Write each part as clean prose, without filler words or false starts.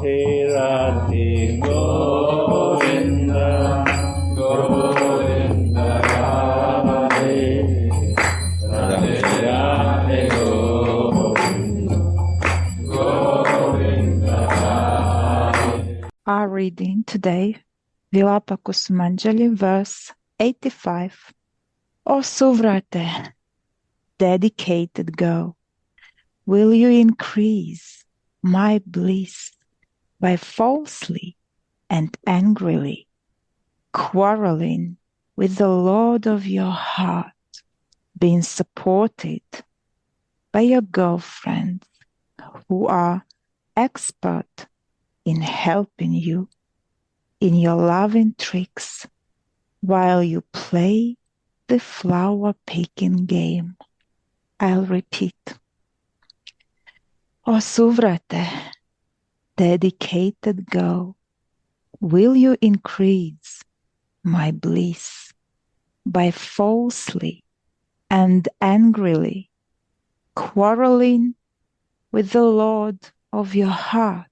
Radhe Govinda, Govinda Radhe, Radhe Radhe Govinda, Govinda Radhe. Our reading today, Vilapa Kusumanjali, verse 85. O Suvrate, dedicated girl, will you increase my bliss by falsely and angrily quarreling with the Lord of your heart, being supported by your girlfriends who are expert in helping you in your loving tricks while you play the flower picking game? I'll repeat. O Suvrate, dedicated girl, will you increase my bliss by falsely and angrily quarreling with the Lord of your heart,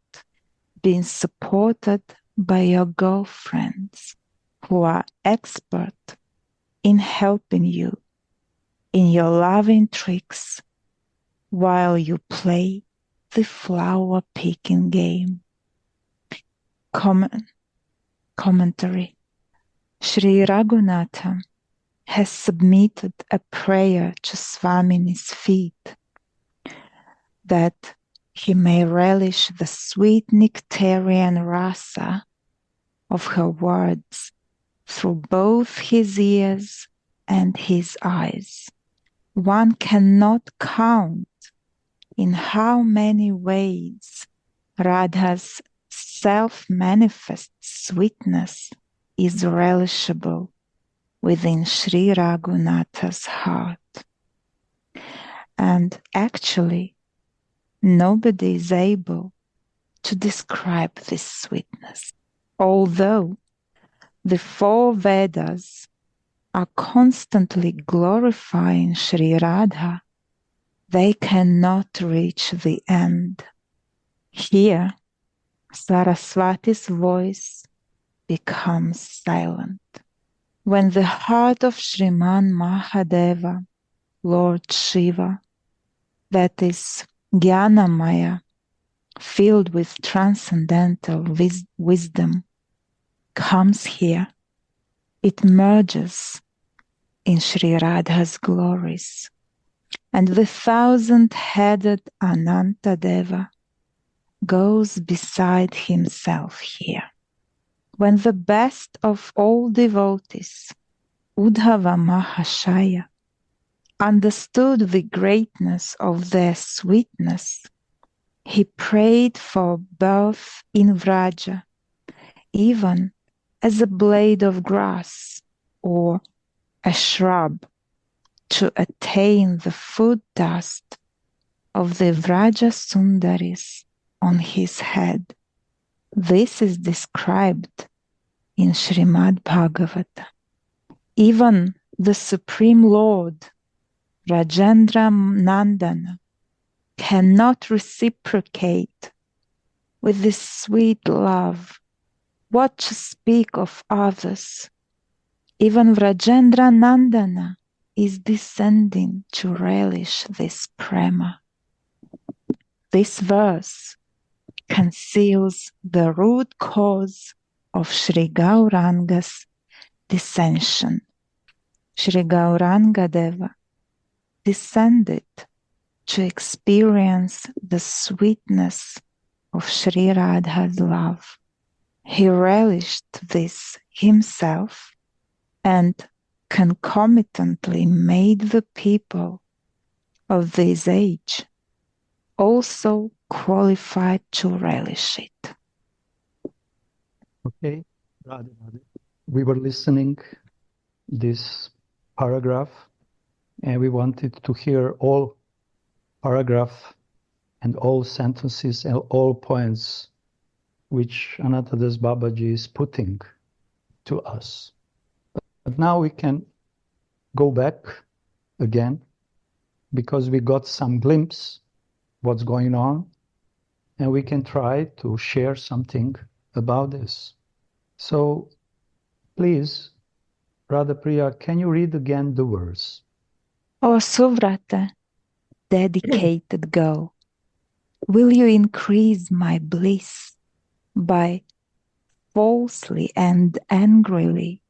being supported by your girlfriends who are expert in helping you in your loving tricks while you play the flower picking game? Commentary. Sri Raghunatha has submitted a prayer to Swamini's feet that he may relish the sweet nectarian rasa of her words through both his ears and his eyes. One cannot count in how many ways Radha's self-manifest sweetness is relishable within Sri Raghunatha's heart. And actually, nobody is able to describe this sweetness. Although the four Vedas are constantly glorifying Sri Radha, they cannot reach the end. Here, Saraswati's voice becomes silent. When the heart of Shriman Mahadeva, Lord Shiva, that is Jnanamaya, filled with transcendental wisdom, comes here, it merges in Sri Radha's glories, and the thousand-headed Anantadeva goes beside himself here. When the best of all devotees, Uddhava Mahashaya, understood the greatness of their sweetness, he prayed for birth in Vraja, even as a blade of grass or a shrub, to attain the food dust of the Vraja Sundaris on his head. This is described in Srimad Bhagavata. Even the Supreme Lord, Rajendra Nandana, cannot reciprocate with this sweet love. What to speak of others? Even Rajendra Nandana is descending to relish this prema. This verse conceals the root cause of Sri Gauranga's dissension. Sri Gauranga Deva descended to experience the sweetness of Sri Radha's love. He relished this himself and concomitantly made the people of this age also qualified to relish it. Okay, Radhe, Radhe. We were listening this paragraph and we wanted to hear all paragraph and all sentences and all points which Anantadas Babaji is putting to us. But now we can go back again because we got some glimpse what's going on and we can try to share something about this. So please, Radha Priya, can you read again the verse? O Suvrata, dedicated girl, will you increase my bliss by falsely and angrily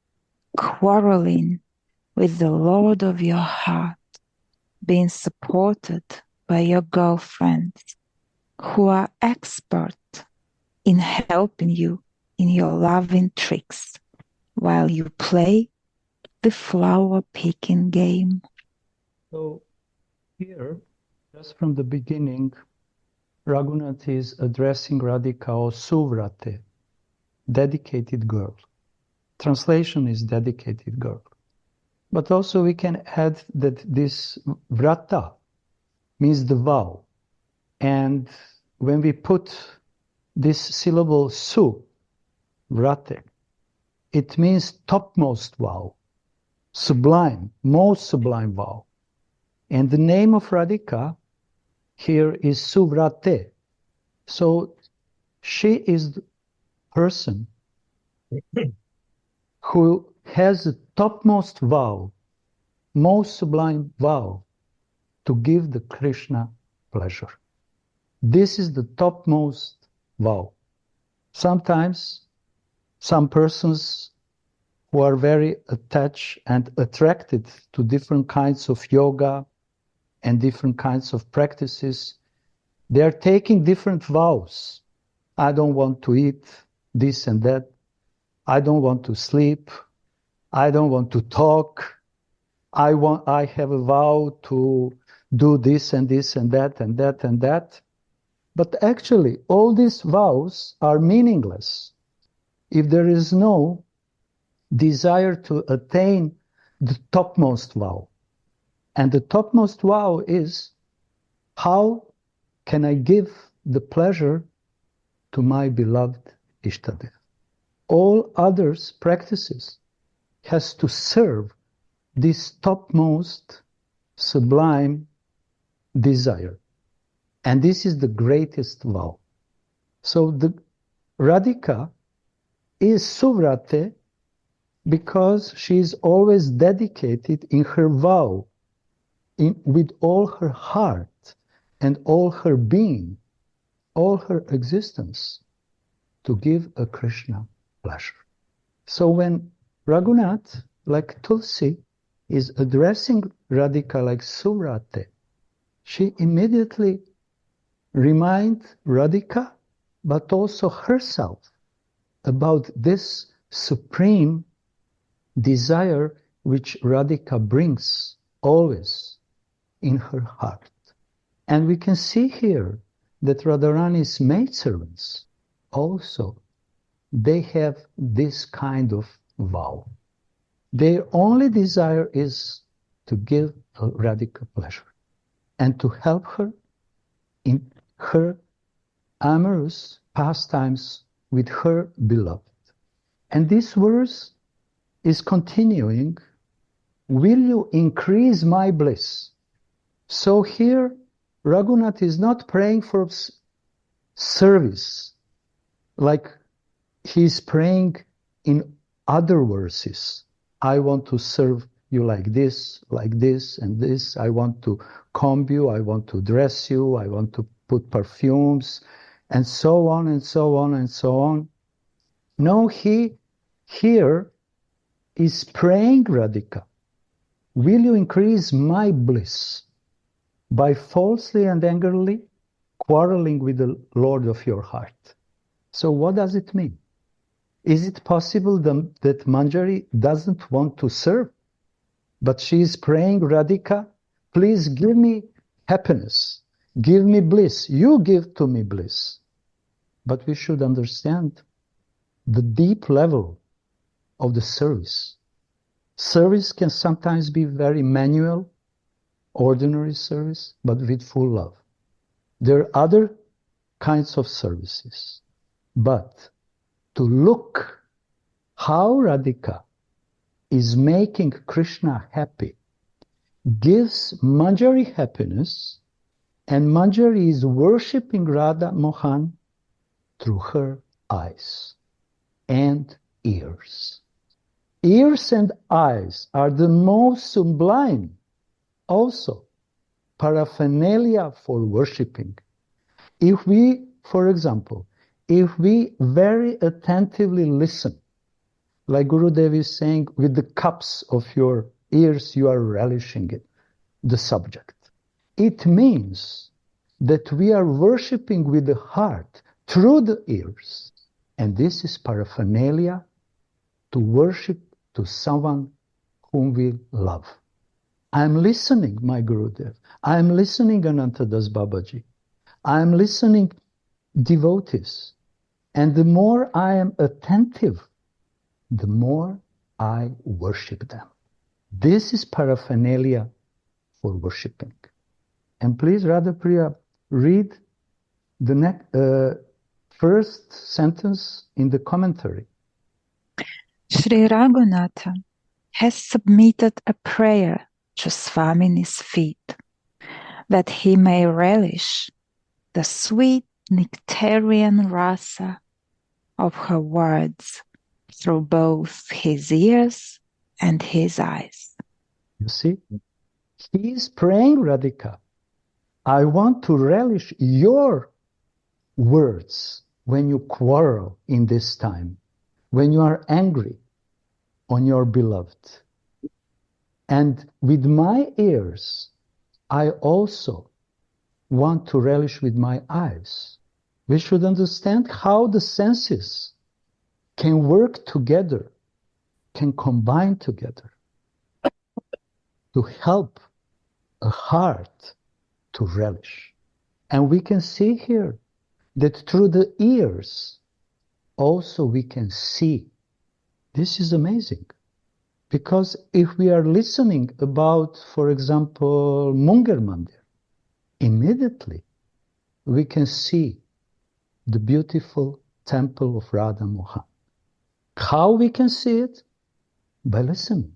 quarreling with the Lord of your heart, being supported by your girlfriends who are expert in helping you in your loving tricks while you play the flower picking game? So here, just from the beginning, Raghunath is addressing Radhika or Suvrate, dedicated girl. Translation is dedicated girl. But also we can add that this vrata means the vow. And when we put this syllable su, vrate, it means topmost vow, sublime, most sublime vow. And the name of Radhika here is Suvrate. So she is the person who has the topmost vow, most sublime vow, to give the Krishna pleasure. This is the topmost vow. Sometimes some persons who are very attached and attracted to different kinds of yoga and different kinds of practices, they are taking different vows. I don't want to eat this and that. I don't want to sleep. I don't want to talk. I have a vow to do this and this and that and that and that. But actually, all these vows are meaningless if there is no desire to attain the topmost vow. And the topmost vow is, how can I give the pleasure to my beloved Ishtadev? All others practices has to serve this topmost sublime desire. And this is the greatest vow. So the Radhika is Suvrate because she is always dedicated in her vow, with all her heart and all her being, all her existence, to give a Krishna pleasure. So when Raghunath, like Tulsi, is addressing Radhika like Suvrate, she immediately reminds Radhika, but also herself, about this supreme desire which Radhika brings always in her heart. And we can see here that Radharani's maidservants also, they have this kind of vow. Their only desire is to give Radhika pleasure and to help her in her amorous pastimes with her beloved. And this verse is continuing, will you increase my bliss? So here, Raghunath is not praying for service like he's praying in other verses. I want to serve you like this, and this. I want to comb you, I want to dress you, I want to put perfumes, and so on and so on and so on. No, he here is praying, Radhika, will you increase my bliss by falsely and angrily quarreling with the Lord of your heart? So what does it mean? Is it possible that Manjari doesn't want to serve, but she is praying, Radhika, please give me happiness, give me bliss, you give to me bliss. But we should understand the deep level of the service. Service can sometimes be very manual, ordinary service, but with full love. There are other kinds of services. But to look how Radhika is making Krishna happy gives Manjari happiness, And Manjari is worshipping Radha Mohan through her eyes and ears. Ears and eyes are the most sublime, also, paraphernalia for worshipping. If we, for example, if we very attentively listen, like Gurudev is saying, with the cups of your ears, you are relishing it, the subject. It means that we are worshipping with the heart through the ears. And this is paraphernalia to worship to someone whom we love. I'm listening, my Gurudev. I'm listening, Anantadas Babaji. I'm listening, devotees. And the more I am attentive, the more I worship them. This is paraphernalia for worshipping. And please, Radhapriya, read the first sentence in the commentary. Sri Raghunatha has submitted a prayer to Swamini's feet, that he may relish the sweet nectarian rasa of her words through both his ears and his eyes. You see, he is praying, Radhika. I want to relish your words when you quarrel in this time, when you are angry on your beloved. And with my ears, I also want to relish with my eyes. We should understand how the senses can work together, can combine together to help a heart to relish. And we can see here that through the ears also we can see. This is amazing. Because if we are listening about, for example, Munger Mandir, immediately we can see the beautiful temple of Radha Mohan. How we can see it? By listening.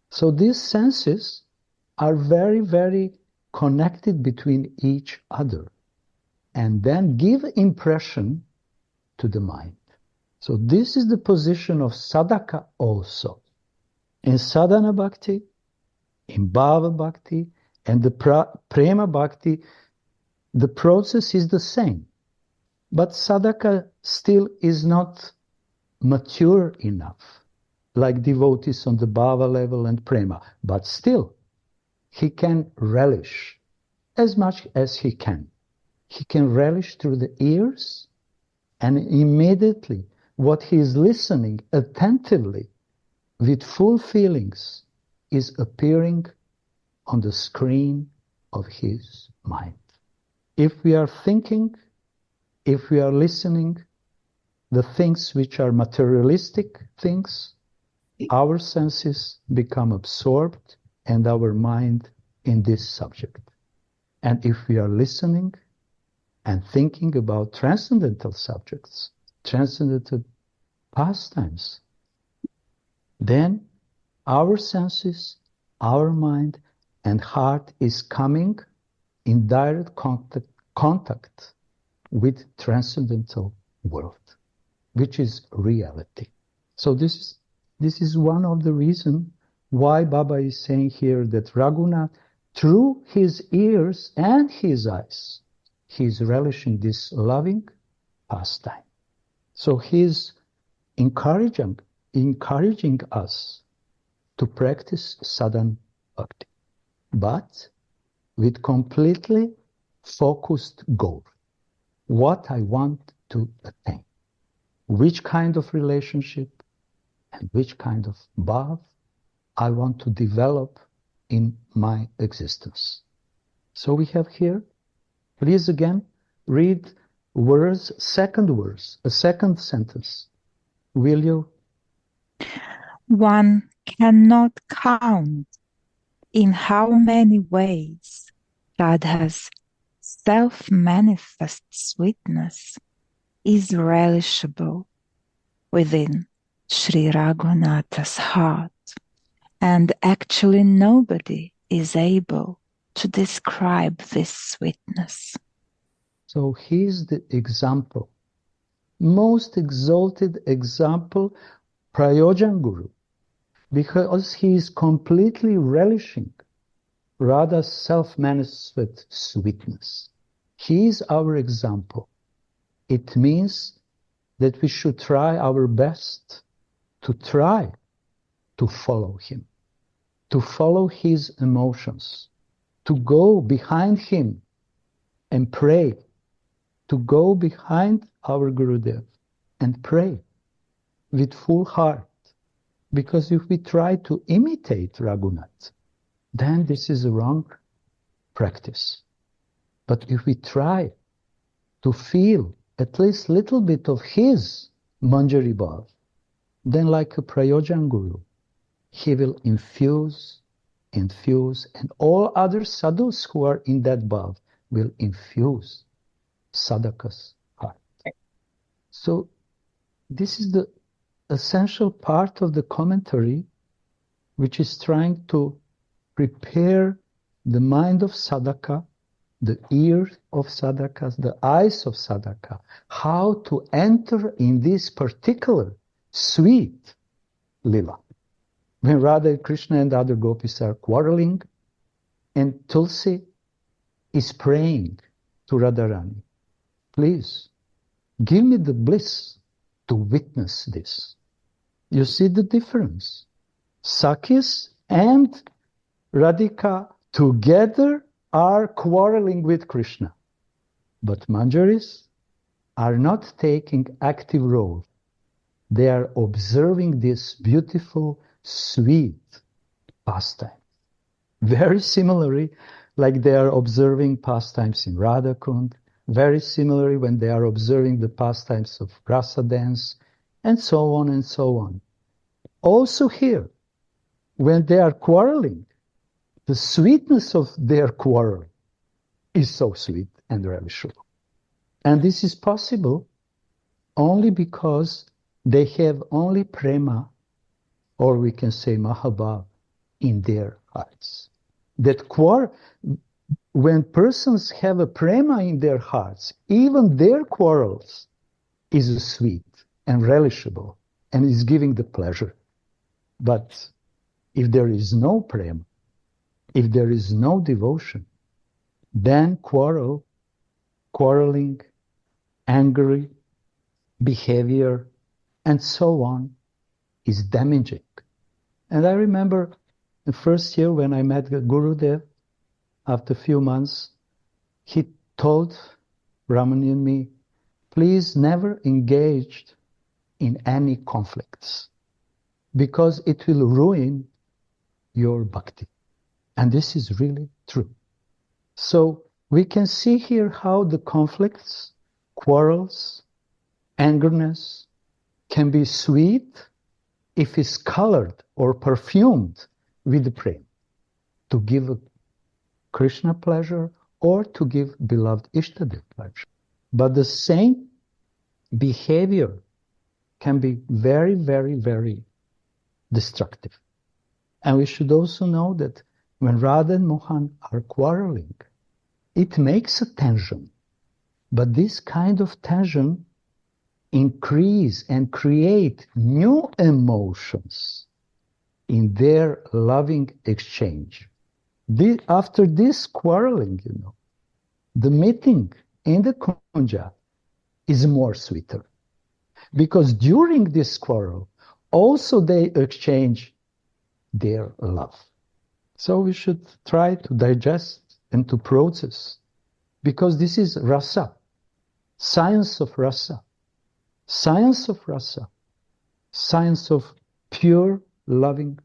So these senses are very, very connected between each other and then give impression to the mind. So this is the position of sadhaka also. In sadhana bhakti, in bhava bhakti, and the prema bhakti, the process is the same. But sadhaka still is not mature enough, like devotees on the bhava level and prema. But still, he can relish as much as he can. He can relish through the ears, and immediately what he is listening attentively with full feelings is appearing on the screen of his mind. If we are thinking, if we are listening, the things which are materialistic things, our senses become absorbed and our mind in this subject. And if we are listening and thinking about transcendental subjects, transcendental pastimes, then our senses, our mind and heart is coming in direct contact with transcendental world, which is reality. So this is one of the reasons why Baba is saying here that Raghunath, through his ears and his eyes, he is relishing this loving pastime. So he is encouraging us to practice sadhana bhakti, but with completely focused goal. What I want to attain. Which kind of relationship and which kind of bhav I want to develop in my existence. So we have here, please again, read a second sentence. Will you? One cannot count in how many ways Radha's self-manifest sweetness is relishable within Sri Raghunatha's heart, and actually nobody is able to describe this sweetness. So he is the example, most exalted example, Prayojan Guru, because he is completely relishing Radha's self-manifested sweetness. He is our example. It means that we should try our best to try to follow him, to follow his emotions, to go behind him and pray, to go behind our Gurudev and pray with full heart. Because if we try to imitate Raghunath, then this is a wrong practice. But if we try to feel at least a little bit of his Manjari Bhav, then like a Prayojan Guru, he will infuse, and all other sadhus who are in that bhav will infuse sadhaka's heart. So this is the essential part of the commentary, which is trying to prepare the mind of sadhaka, the ears of sadhakas, the eyes of sadhaka, how to enter in this particular sweet lila. When Radha, Krishna and other gopis are quarreling, and Tulsi is praying to Radharani, please, give me the bliss to witness this. You see the difference. Sakhis and Radhika together are quarreling with Krishna. But Manjaris are not taking active role. They are observing this beautiful, sweet pastime. Very similarly, like they are observing pastimes in Radha Kund, very similarly when they are observing the pastimes of rasa dance, and so on and so on. Also here, when they are quarreling, the sweetness of their quarrel is so sweet and relishable. And this is possible only because they have only prema, or we can say mahabhav, in their hearts. That when persons have a prema in their hearts, even their quarrels is sweet and relishable and is giving the pleasure. But if there is no prema, if there is no devotion, then quarreling, angry behavior, and so on is damaging. And I remember the first year when I met Gurudev, after a few months, he told Ramani and me, please never engage in any conflicts, because it will ruin your bhakti. And this is really true. So we can see here how the conflicts, quarrels, angerness can be sweet if it's colored or perfumed with prema, to give a Krishna pleasure or to give beloved Ishtadev pleasure. But the same behavior can be very, very, very destructive. And we should also know that when Radha and Mohan are quarreling, it makes a tension. But this kind of tension increase and create new emotions in their loving exchange. After this quarreling, the meeting in the kunja is more sweeter. Because during this quarrel, also they exchange their love. So we should try to digest and to process, because this is rasa, science of rasa, science of rasa, science of pure loving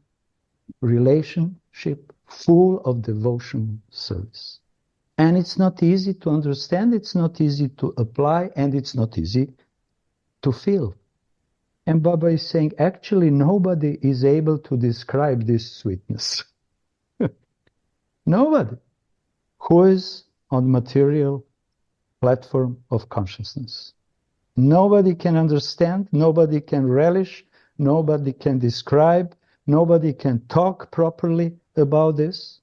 relationship full of devotion service. And it's not easy to understand, it's not easy to apply, and it's not easy to feel. And Baba is saying, actually nobody is able to describe this sweetness. Nobody who is on material platform of consciousness. Nobody can understand, nobody can relish, nobody can describe, nobody can talk properly about this.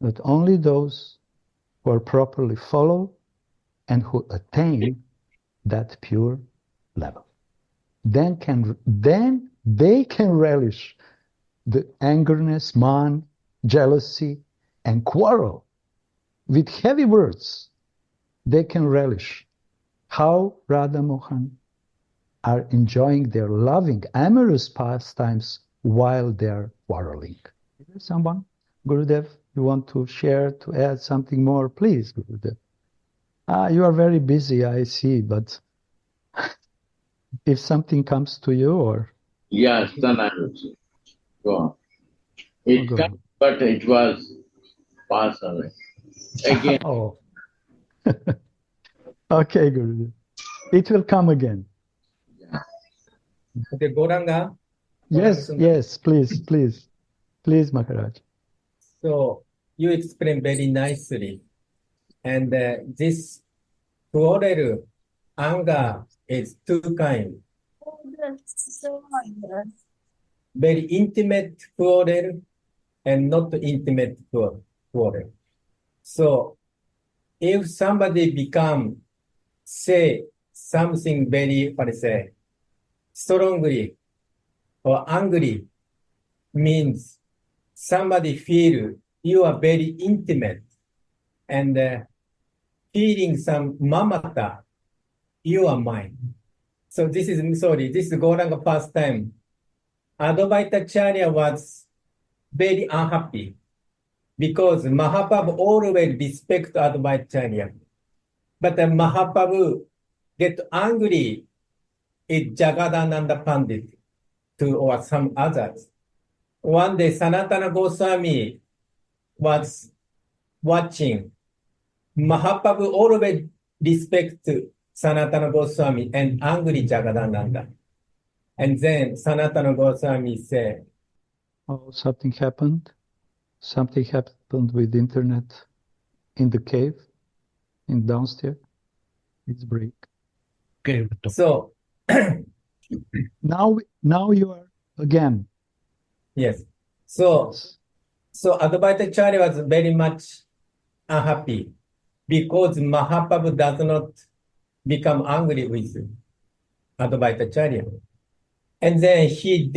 that only those who are properly followed and who attain that pure level, then they can relish the angerness, man, jealousy, and quarrel with heavy words. They can relish how Radha Mohan are enjoying their loving, amorous pastimes while they're quarreling. Is there someone? Gurudev, you want to share, to add something more? Please, Gurudev. You are very busy, I see, but if something comes to you or... Yes, then I will say. Go on. It go came, on. but it was passed away. Again, Oh. Okay, Gurudev. It will come again. The Goranga. Yes, yes, please, please. Please, Maharaj. So you explain very nicely. And this quarrel, anger is two kinds. Very intimate quarrel and not intimate quarrel. So if somebody say something very, strongly or angry, means somebody feel you are very intimate and feeling some mamata, you are mine. So this is Gauranga first time. Advaita Acharya was very unhappy because Mahaprabhu always respect Advaita Acharya. But Mahaprabhu get angry at Jagadananda Pandit or some others. One day Sanatana Goswami was watching. Mahaprabhu always respect Sanatana Goswami and angry Jagadananda. And then Sanatana Goswami said, oh, something happened. Something happened with internet in the cave, in downstairs. It's break. Okay. So now you are again. Yes. So Advaita Acharya was very much unhappy because Mahaprabhu does not become angry with Advaita Acharya. And then he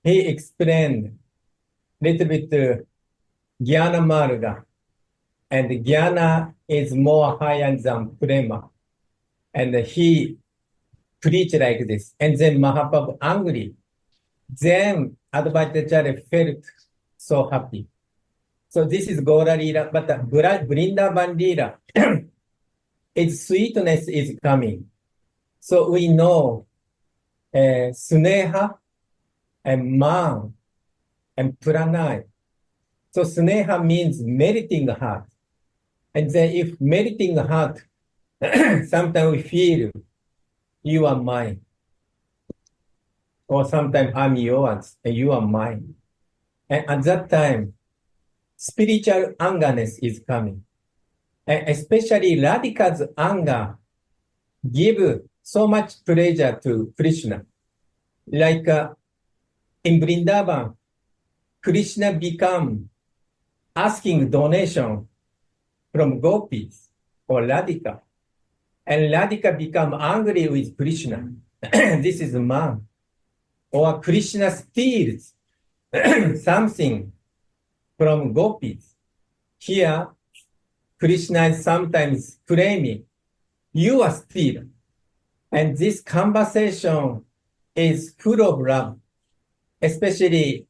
explained little bit Jnana Marga. And Jnana is more higher than Prema. And he preached like this. And then Mahaprabhu angry. Then Advaita Acharya felt so happy. So this is Gaura Lila, but Vrindavan Lila, its sweetness is coming. So we know Sneha and Man and Pranay. So Sneha means melting heart. And then if melting heart, sometimes we feel you are mine. Or sometimes I'm yours and you are mine. And at that time, spiritual angerness is coming. And especially Radhika's anger give so much pleasure to Krishna. Like in Vrindavan, Krishna become asking donation from gopis or Radhika. And Radhika become angry with Krishna. This is man. Or Krishna steals something from gopis. Here, Krishna is sometimes claiming, you are stealing. And this conversation is full of love. Especially,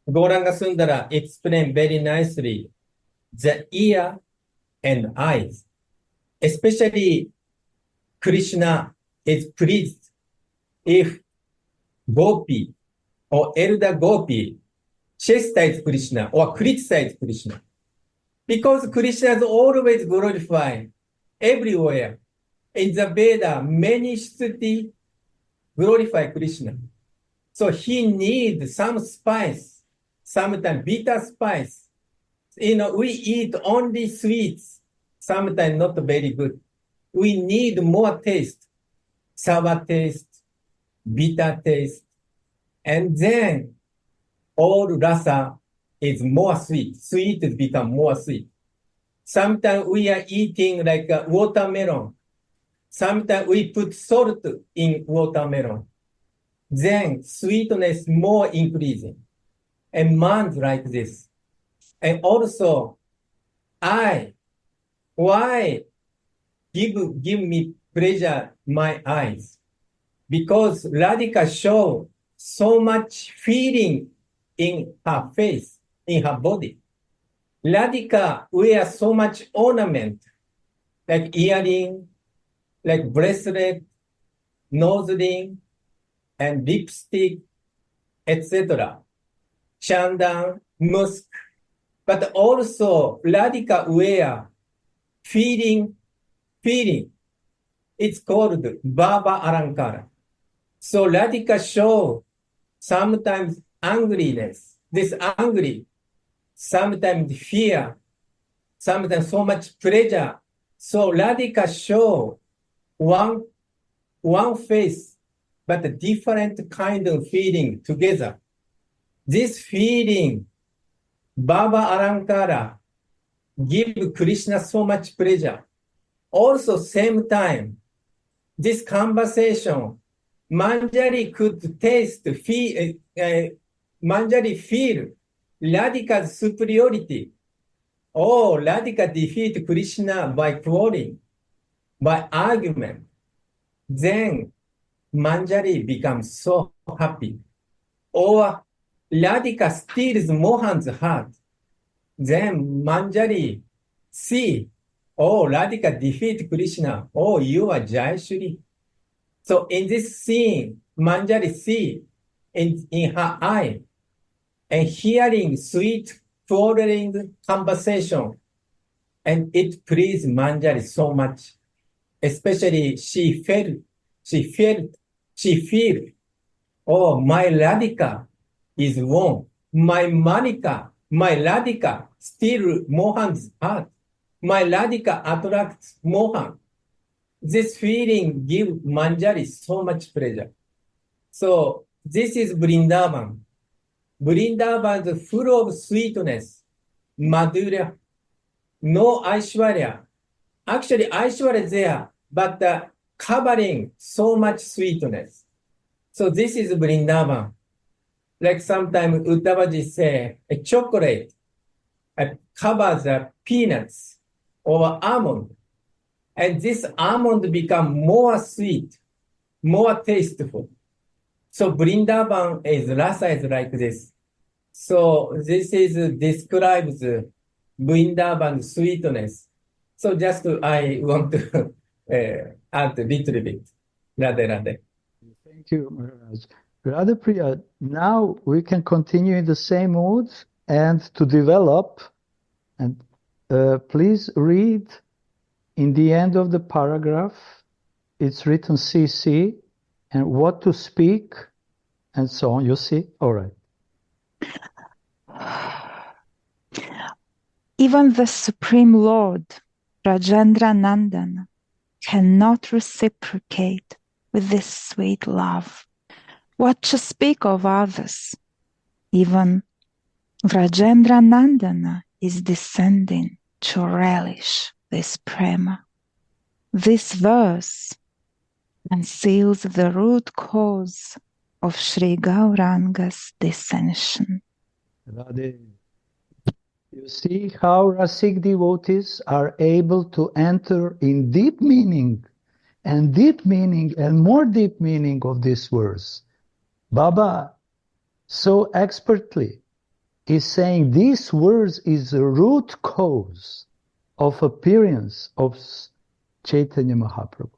Gauranga Sundara explained very nicely the ear and eyes. Especially, Krishna is pleased if Gopi or elder Gopi chastise Krishna or criticize Krishna. Because Krishna is always glorified everywhere. In the Veda, many Shruti glorify Krishna. So he needs some spice, sometimes bitter spice. We eat only sweets, sometimes not very good. We need more taste, sour taste, bitter taste, and then all rasa is more sweet. Sweet has become more sweet. Sometimes we are eating like a watermelon. Sometimes we put salt in watermelon. Then sweetness more increasing. And minds like this. And also, why give me pleasure my eyes? Because Radhika show so much feeling in her face, in her body. Radhika wear so much ornament, like earring, like bracelet, nose ring, and lipstick, etc. Chandan, musk. But also Radhika wear feeling. It's called Baba Arankara. So Radhika show sometimes angriness, this angry, sometimes fear, sometimes so much pleasure. So Radhika show one face, but a different kind of feeling together. This feeling, Baba Arankara, give Krishna so much pleasure. Also, same time, this conversation, Manjari could Manjari feel Radhika's superiority. Oh, Radhika defeat Krishna by quarreling, by argument. Then Manjari becomes so happy. Or Radhika steals Mohan's heart. Then Manjari see, oh, Radhika defeat Krishna. Oh, you are Jayashri. So in this scene, Manjari see in her eye and hearing sweet, quarreling conversation, and it pleased Manjari so much. Especially she felt, oh, my Radhika is wrong. My Radhika steal Mohan's heart. My Radhika attracts Mohan. This feeling gives Manjari so much pleasure. So this is Vrindavan. Vrindavan is full of sweetness, Madhurya, no Aishwarya. Actually, Aishwarya is there, but covering so much sweetness. So this is Vrindavan. Like sometimes Uddhavaji say, a chocolate covers peanuts or almond. And this almond become more sweet, more tasteful. So Vrindavan is rasa is like this. So this is describes Vrindavan sweetness. So just I want to add a little bit. Radhe Radhe. Thank you, Maharaj. Radhapriya, now we can continue in the same mood and to develop. And please read in the end of the paragraph, it's written CC and what to speak and so on. You see? All right. Even the Supreme Lord, Rajendra Nandana, cannot reciprocate with this sweet love. What to speak of others? Even Rajendra Nandana is descending to relish this prema. This verse conceals the root cause of Sri Gauranga's dissension. Radhe. You see how Rasik devotees are able to enter in deep meaning and more deep meaning of this verse. Baba so expertly is saying this verse is the root cause of appearance of Chaitanya Mahaprabhu.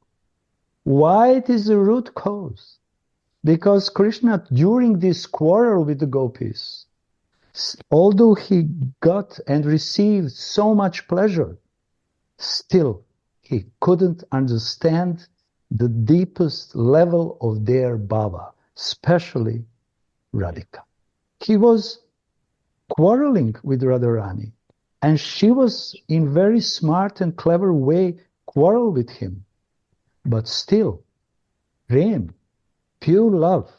Why it is the root cause? Because Krishna, during this quarrel with the gopis, although he got and received so much pleasure, still he couldn't understand the deepest level of their bhava, especially Radhika. He was quarreling with Radharani, and she was in very smart and clever way quarrel with him. But still, Prem, pure love,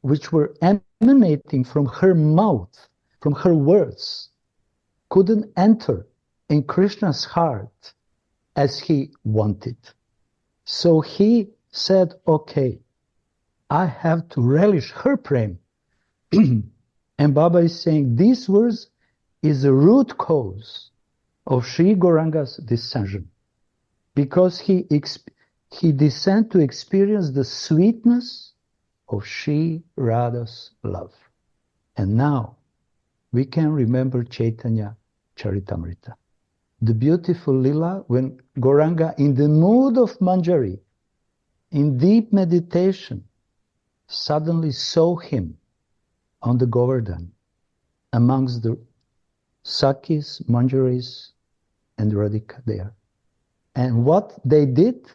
which were emanating from her mouth, from her words, couldn't enter in Krishna's heart as he wanted. So he said, okay, I have to relish her prem. And Baba is saying these words is the root cause of Sri Gauranga's descension, because he descended to experience the sweetness of Sri Radha's love. And now we can remember Chaitanya Charitamrita, the beautiful lila when Gauranga, in the mood of Manjari, in deep meditation, suddenly saw him on the Govardhan amongst the Sakis, Manjaris, and Radhika there. And what they did,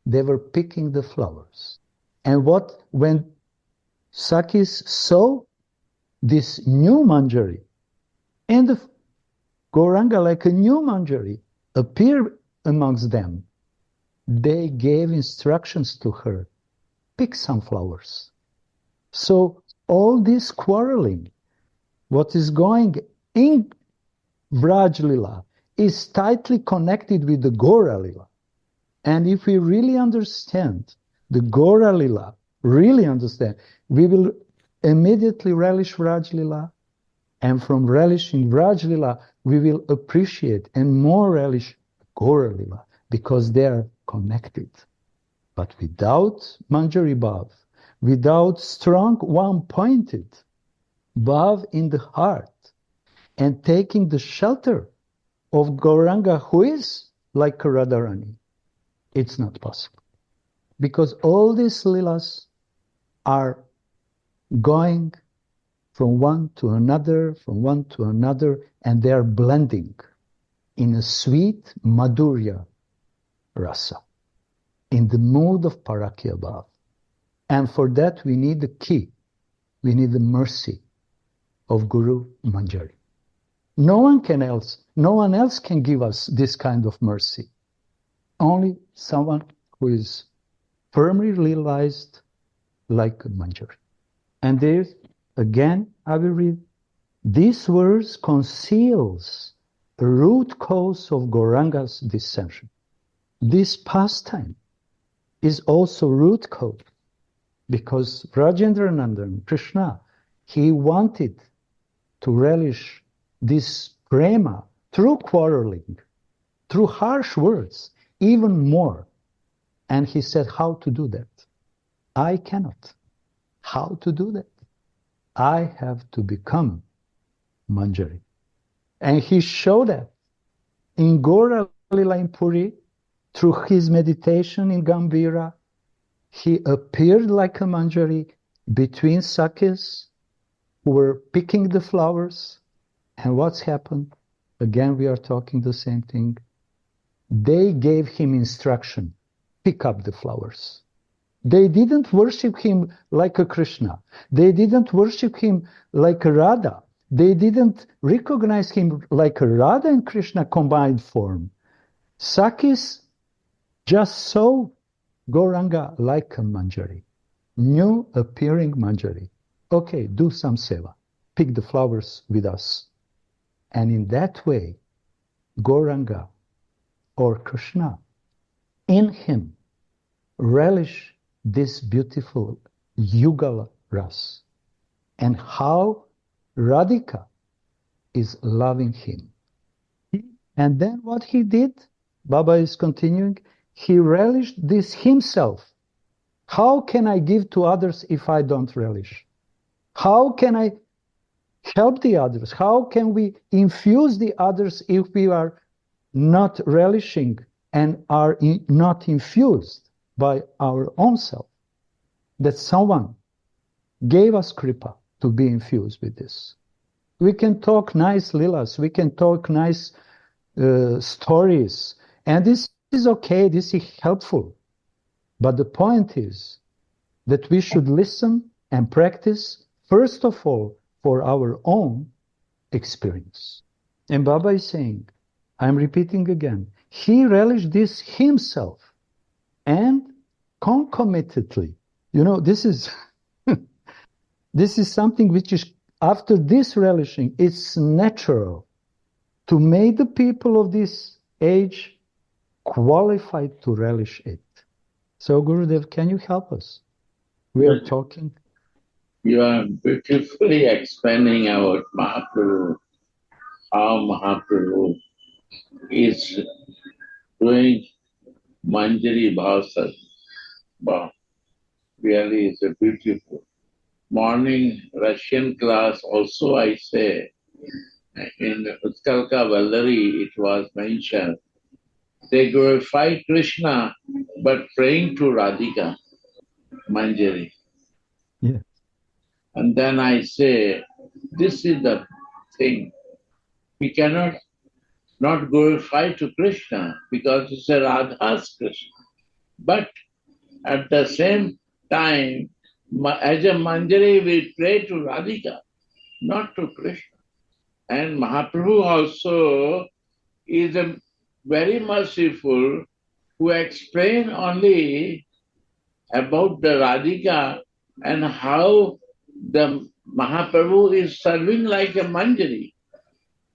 they were picking the flowers. And when Sakis saw this new Manjari, and the Gauranga, like a new Manjari, appeared amongst them, they gave instructions to her, pick some flowers. So all this quarreling, what is going in Vraj Lila, is tightly connected with the Gaura Lila. And if we really understand the Gaura Lila, we will immediately relish Vraj Lila, and from relishing Vraj Lila, we will appreciate and more relish Gaura Lila, because they are connected. But without Manjari Bhav, without strong one-pointed Bhav in the heart, and taking the shelter of Gauranga, who is like Radharani, it's not possible. Because all these lilas are going from one to another, and they are blending in a sweet Madhurya rasa, in the mood of Parakya Bhav. And for that we need the key, we need the mercy of Guru Manjari. No one else can give us this kind of mercy. Only someone who is firmly realized like Manjari. And there, again, I will read, these words conceals the root cause of Gauranga's descension. This pastime is also root cause, because Rajendranandan, Krishna, he wanted to relish this prema through quarreling, through harsh words, even more. And he said, how to do that? I cannot. How to do that? I have to become Manjari. And he showed that in Gaura Lila in Puri, through his meditation in Gambhira, he appeared like a Manjari between Sakis who were picking the flowers. And what's happened? Again, we are talking the same thing. They gave him instruction, pick up the flowers. They didn't worship him like a Krishna. They didn't worship him like a Radha. They didn't recognize him like a Radha and Krishna combined form. Sakis just saw Gauranga like a Manjari, new appearing Manjari. Okay, do some seva. Pick the flowers with us. And in that way, Gauranga or Krishna, in him, relish this beautiful Yugala Ras, and how Radhika is loving him. And then what he did, Baba is continuing, he relished this himself. How can I give to others if I don't relish? How can I help the others? How can we infuse the others if we are not relishing and are not infused by our own self? That someone gave us kripa to be infused with this. We can talk nice lilas, we can talk nice stories, and this is okay, this is helpful. But the point is that we should listen and practice, first of all, for our own experience. And Baba is saying, I'm repeating again, he relished this himself, and concomitantly, this is this is something which is after this relishing, it's natural to make the people of this age qualified to relish it. So, Gurudev, can you help us? We are talking. You are beautifully explaining about Mahaprabhu, how Mahaprabhu is doing Manjari Bhasa. Wow, really is a beautiful. Morning Russian class also I say, in Utkalka Vallari it was mentioned, they glorify Krishna but praying to Radhika, Manjari. Yeah. And then I say, this is the thing. We cannot not glorify to Krishna because it's a Radha's Krishna. But at the same time, as a Manjari, we pray to Radhika, not to Krishna. And Mahaprabhu also is a very merciful who explain only about the Radhika and how the Mahaprabhu is serving like a Manjari.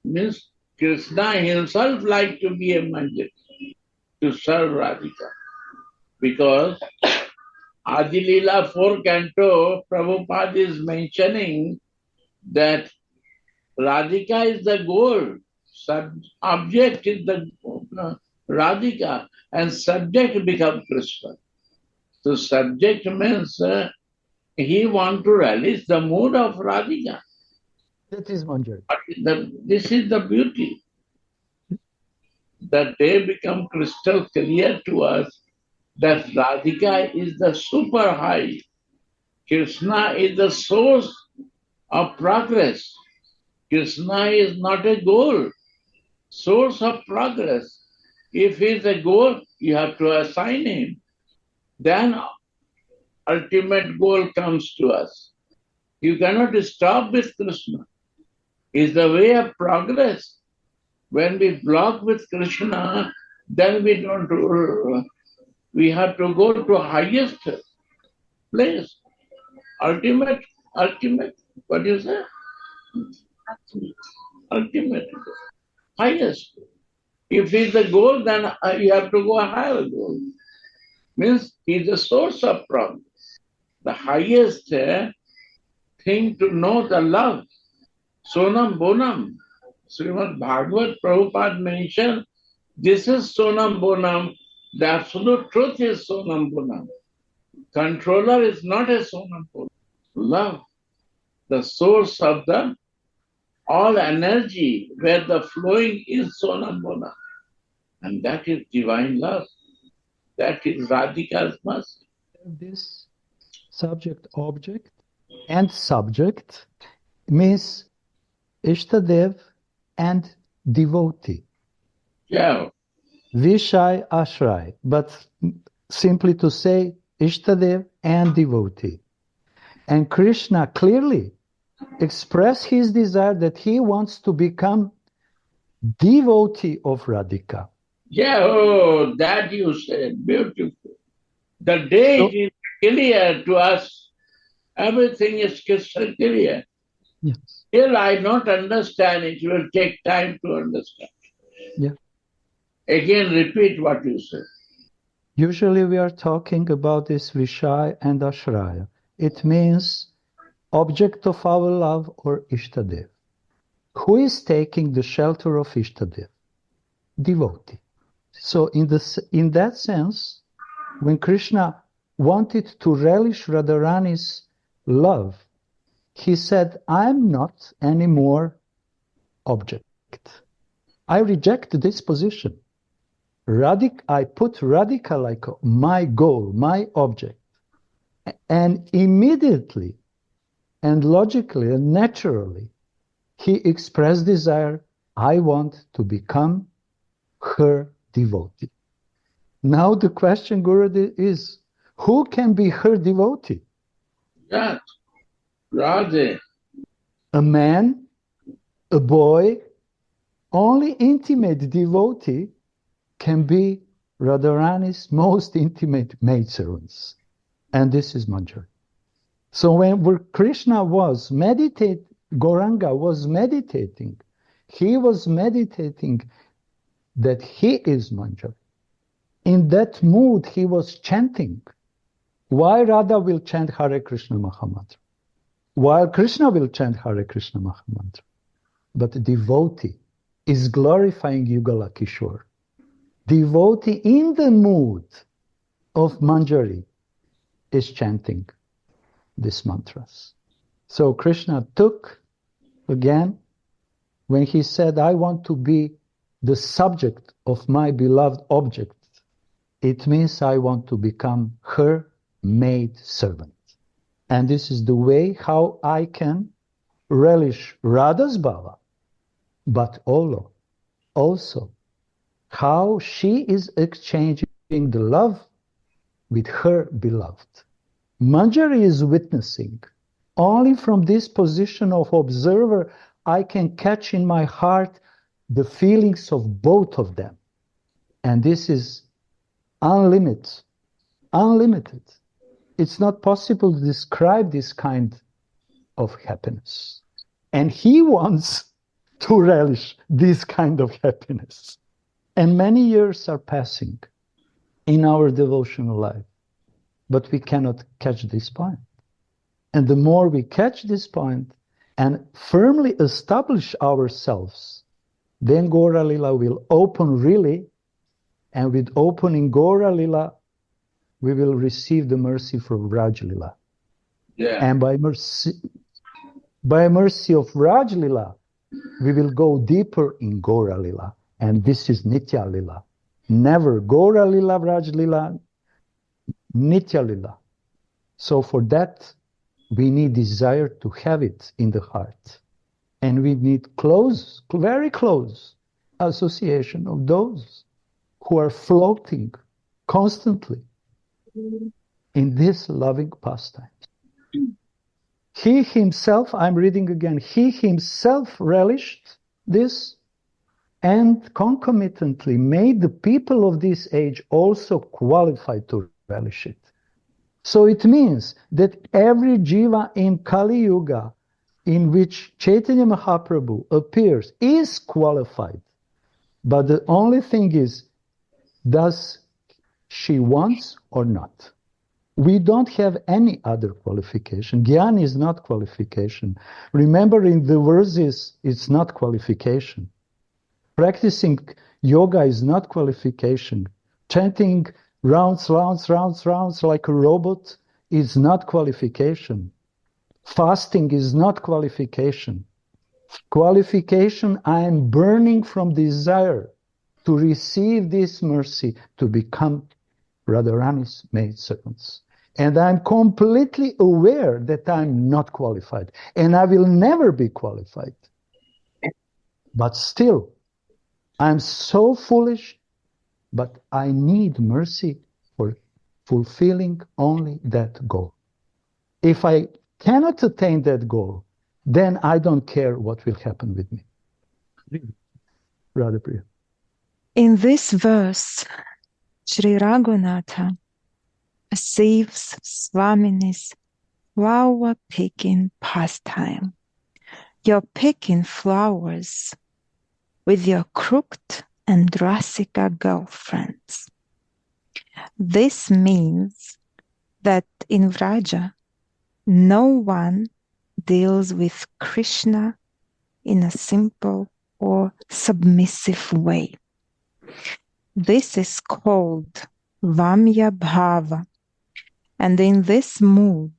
Means Krishna himself like to be a Manjari, to serve Radhika. Because Adi Leela 4 canto, Prabhupada is mentioning that Radhika is the goal, object is the Radhika, and subject becomes Krishna. So subject means he wants to relish the mood of Radhika. That is Manjari. This is the beauty. That they become crystal clear to us that Radhika is the super high. Krishna is the source of progress. Krishna is not a goal, source of progress. If he is a goal, you have to assign him. Then ultimate goal comes to us. You cannot stop with Krishna. It's the way of progress. When we block with Krishna, then we we have to go to highest place. Ultimate, what do you say? Ultimate, highest. If it's the goal, then you have to go a higher goal. Means he's the source of progress. The highest thing to know the love. Sonam Bonam. Srimad Bhagavad Prabhupada mentioned, this is Sonam Bonam. The absolute truth is Sonam Bonam. Controller is not a Sonam Bonam. Love, the source of the all energy, where the flowing is Sonam Bonam. And that is divine love. That is Radhika's mercy. This subject, object, and subject means Ishtadev and devotee. Yeah. Vishai Ashray, but simply to say Ishtadev and devotee. And Krishna clearly expressed his desire that he wants to become devotee of Radhika. Yeah, oh, that you said, beautiful. The day it is clear to us, everything is crystal clear. Yes. Still, I don't understand. It will take time to understand. Yeah. Again, repeat what you said. Usually we are talking about this Vishai and Ashraya. It means object of our love or Ishtadev. Who is taking the shelter of Ishtadev? Devotee. So in that sense, when Krishna wanted to relish Radharani's love, he said, I'm not anymore object. I reject this position. I put Radhika like my goal, my object. And immediately and logically and naturally, he expressed desire, I want to become her devotee. Now the question, Guru, is, who can be her devotee? That, Radhe. A man, a boy, only intimate devotee can be Radharani's most intimate maidservants. And this is Manjari. So when Krishna was meditating Gauranga was meditating. He was meditating that he is Manjari. In that mood, he was chanting. Why Radha will chant Hare Krishna Mahamantra? While Krishna will chant Hare Krishna Mahamantra. But the devotee is glorifying Yugala Kishore. Devotee in the mood of Manjari is chanting these mantras. So Krishna took, again, when he said, I want to be the subject of my beloved object, it means I want to become her maid servant. And this is the way how I can relish Radha's bhava, but also how she is exchanging the love with her beloved. Manjari is witnessing. Only from this position of observer, I can catch in my heart the feelings of both of them. And this is unlimited. It's not possible to describe this kind of happiness. And he wants to relish this kind of happiness. And many years are passing in our devotional life, but we cannot catch this point. And the more we catch this point and firmly establish ourselves, then Gaura Lila will open really, and with opening Gaura Lila, we will receive the mercy from Raj Lila. Yeah. And by mercy of Raj Lila, we will go deeper in Gaura Lila. And this is Nitya Lila. Never Gaura Lila, Raj Lila, Nitya Lila. So for that, we need desire to have it in the heart. And we need close, very close association of those who are floating constantly in this loving pastime. He himself, I'm reading again, he himself relished this and concomitantly made the people of this age also qualified to relish it. So it means that every jiva in Kali Yuga in which Chaitanya Mahaprabhu appears is qualified. But the only thing is, does she wants or not? We don't have any other qualification. Gyan is not qualification. Remember in the verses, it's not qualification. Practicing yoga is not qualification. Chanting rounds like a robot is not qualification. Fasting is not qualification. Qualification, I am burning from desire to receive this mercy to become Radharani's maidservants. And I'm completely aware that I'm not qualified. And I will never be qualified. But still, I'm so foolish, but I need mercy for fulfilling only that goal. If I cannot attain that goal, then I don't care what will happen with me. Radha Priya. In this verse, Sri Raghunatha perceives Swamini's flower picking pastime. You're picking flowers with your crooked and Rasika girlfriends. This means that in Vraja, no one deals with Krishna in a simple or submissive way. This is called Vamya Bhava, and in this mood,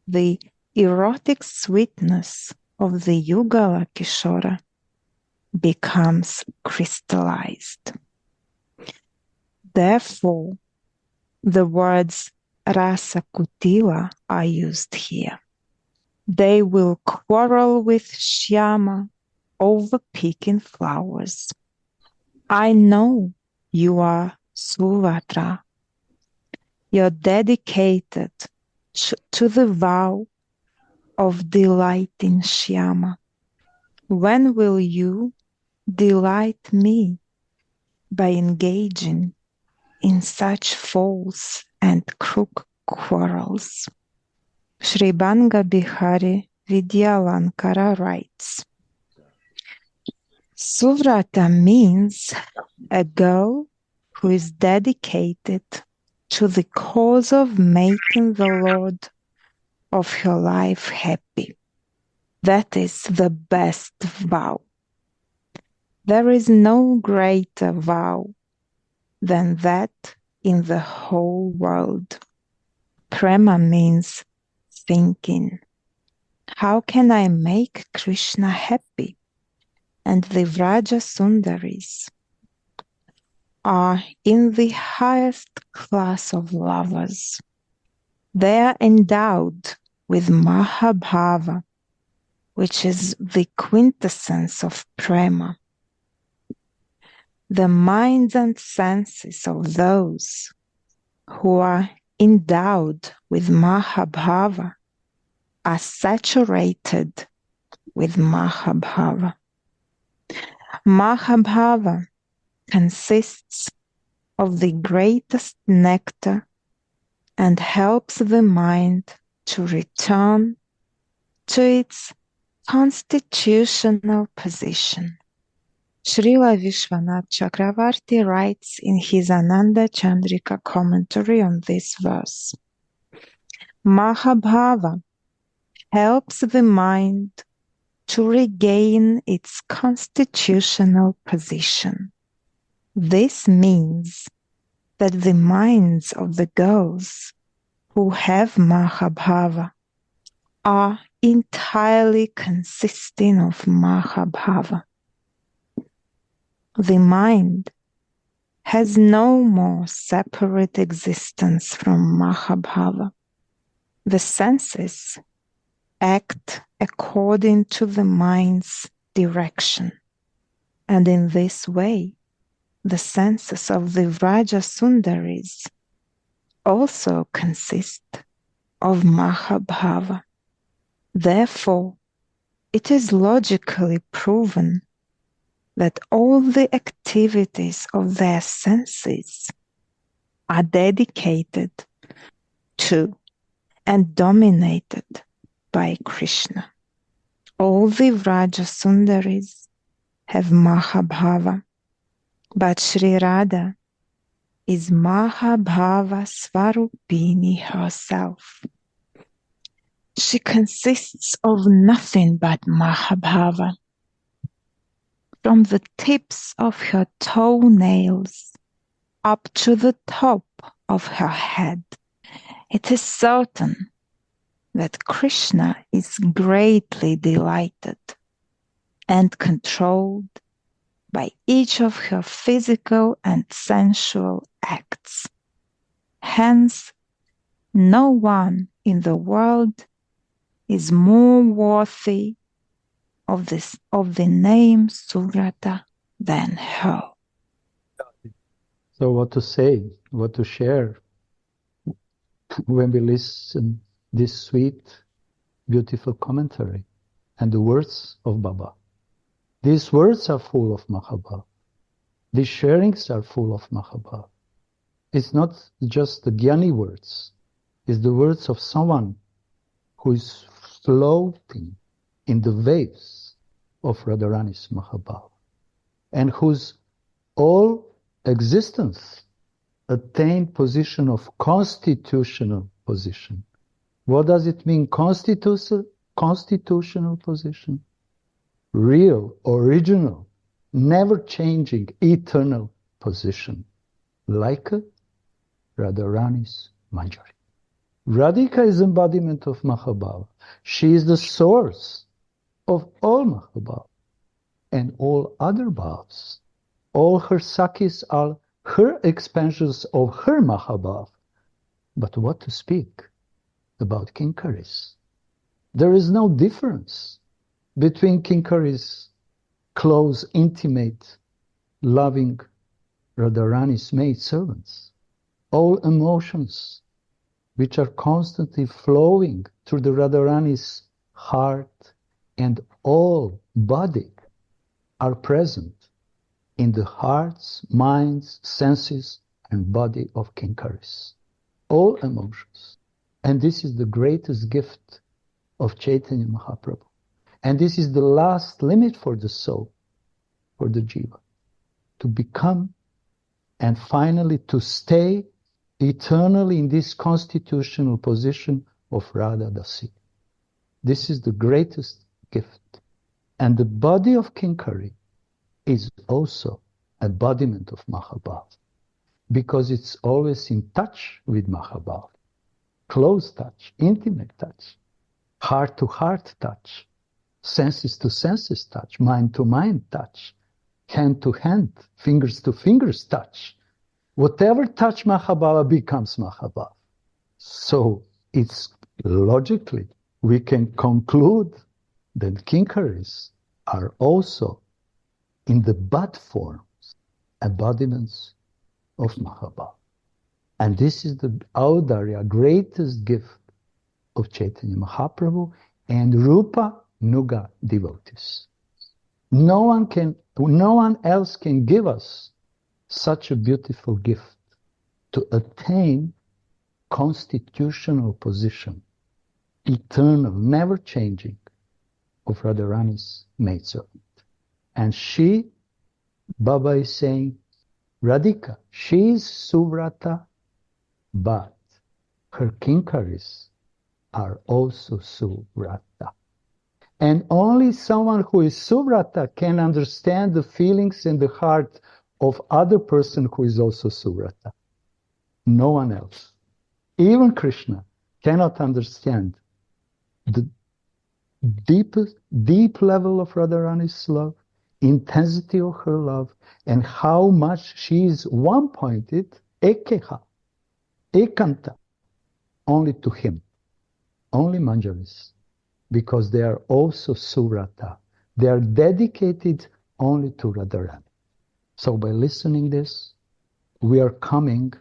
the erotic sweetness of the Yugala Kishora becomes crystallized. Therefore, the words Rasa Kutila are used here. They will quarrel with Shyama over picking flowers. I know you are Suvatra. You're dedicated to the vow of delighting Shyama. When will you delight me by engaging in such false and crooked quarrels? Sri Banga Bihari Vidyalankara writes, Suvrata means a girl who is dedicated to the cause of making the Lord of her life happy. That is the best vow. There is no greater vow than that in the whole world. Prema means thinking. How can I make Krishna happy? And the Vraja Sundaris are in the highest class of lovers. They are endowed with Mahabhava, which is the quintessence of prema. The minds and senses of those who are endowed with Mahabhava are saturated with Mahabhava. Mahabhava consists of the greatest nectar and helps the mind to return to its constitutional position. Srila Vishwanath Chakravarti writes in his Ananda Chandrika commentary on this verse, Mahabhava helps the mind to regain its constitutional position. This means that the minds of the girls who have Mahabhava are entirely consisting of Mahabhava. The mind has no more separate existence from Mahabhava. The senses act according to the mind's direction, and in this way, the senses of the Vraja Sundaris also consist of Mahabhava. Therefore, it is logically proven that all the activities of their senses are dedicated to and dominated by Krishna. All the Vraja Sundaris have Mahabhava, but Sri Radha is Mahabhava Svarupini herself. She consists of nothing but Mahabhava. From the tips of her toenails up to the top of her head, it is certain that Krishna is greatly delighted and controlled by each of her physical and sensual acts. Hence, no one in the world is more worthy of the name Suvrata than her. So what to say, what to share when we listen this sweet, beautiful commentary and the words of Baba. These words are full of Mahabhava. These sharings are full of Mahabhava. It's not just the Jnani words. It's the words of someone who is floating in the waves of Radharani's Mahabhava and whose all existence attained position of constitutional position. What does it mean, constitutional position? Real, original, never changing, eternal position, like Radharani's Manjari. Radhika is embodiment of Mahabhava. She is the source of all Mahabhava and all other bhavas. All her sakis are her expansions of her Mahabhava. But what to speak about Kinkaris? There is no difference between Kinkaris, close, intimate, loving Radharani's maid servants. All emotions which are constantly flowing through the Radharani's heart and all body are present in the hearts, minds, senses, and body of Kinkaris. All emotions. And this is the greatest gift of Chaitanya Mahaprabhu. And this is the last limit for the soul, for the jiva, to become and finally to stay eternally in this constitutional position of Radha Dasi. This is the greatest gift. And the body of Kinkari is also embodiment of Mahabhav, because it's always in touch with Mahabhav. Close touch, intimate touch, heart to heart touch, senses to senses touch, mind to mind touch, hand to hand, fingers to fingers touch. Whatever touch Mahabhava becomes Mahabhav. So it's logically, we can conclude that Kinkaris are also in the bud forms, embodiments of Mahabhav. And this is the Audarya, greatest gift of Chaitanya Mahaprabhu and Rupa Nuga devotees. No one else can give us such a beautiful gift to attain constitutional position, eternal, never changing, of Radharani's maidservant. And she, Baba is saying, Radhika, she is Suvrata, but her Kinkaris are also Suvrata. And only someone who is Suvrata can understand the feelings and the heart of other person who is also Suvrata. No one else. Even Krishna cannot understand the deep level of Radharani's love, intensity of her love, and how much she is one-pointed, ekeha, ekanta, only to him, only Manjaris, because they are also Suvrata. They are dedicated only to Radharani. So by listening this, we are coming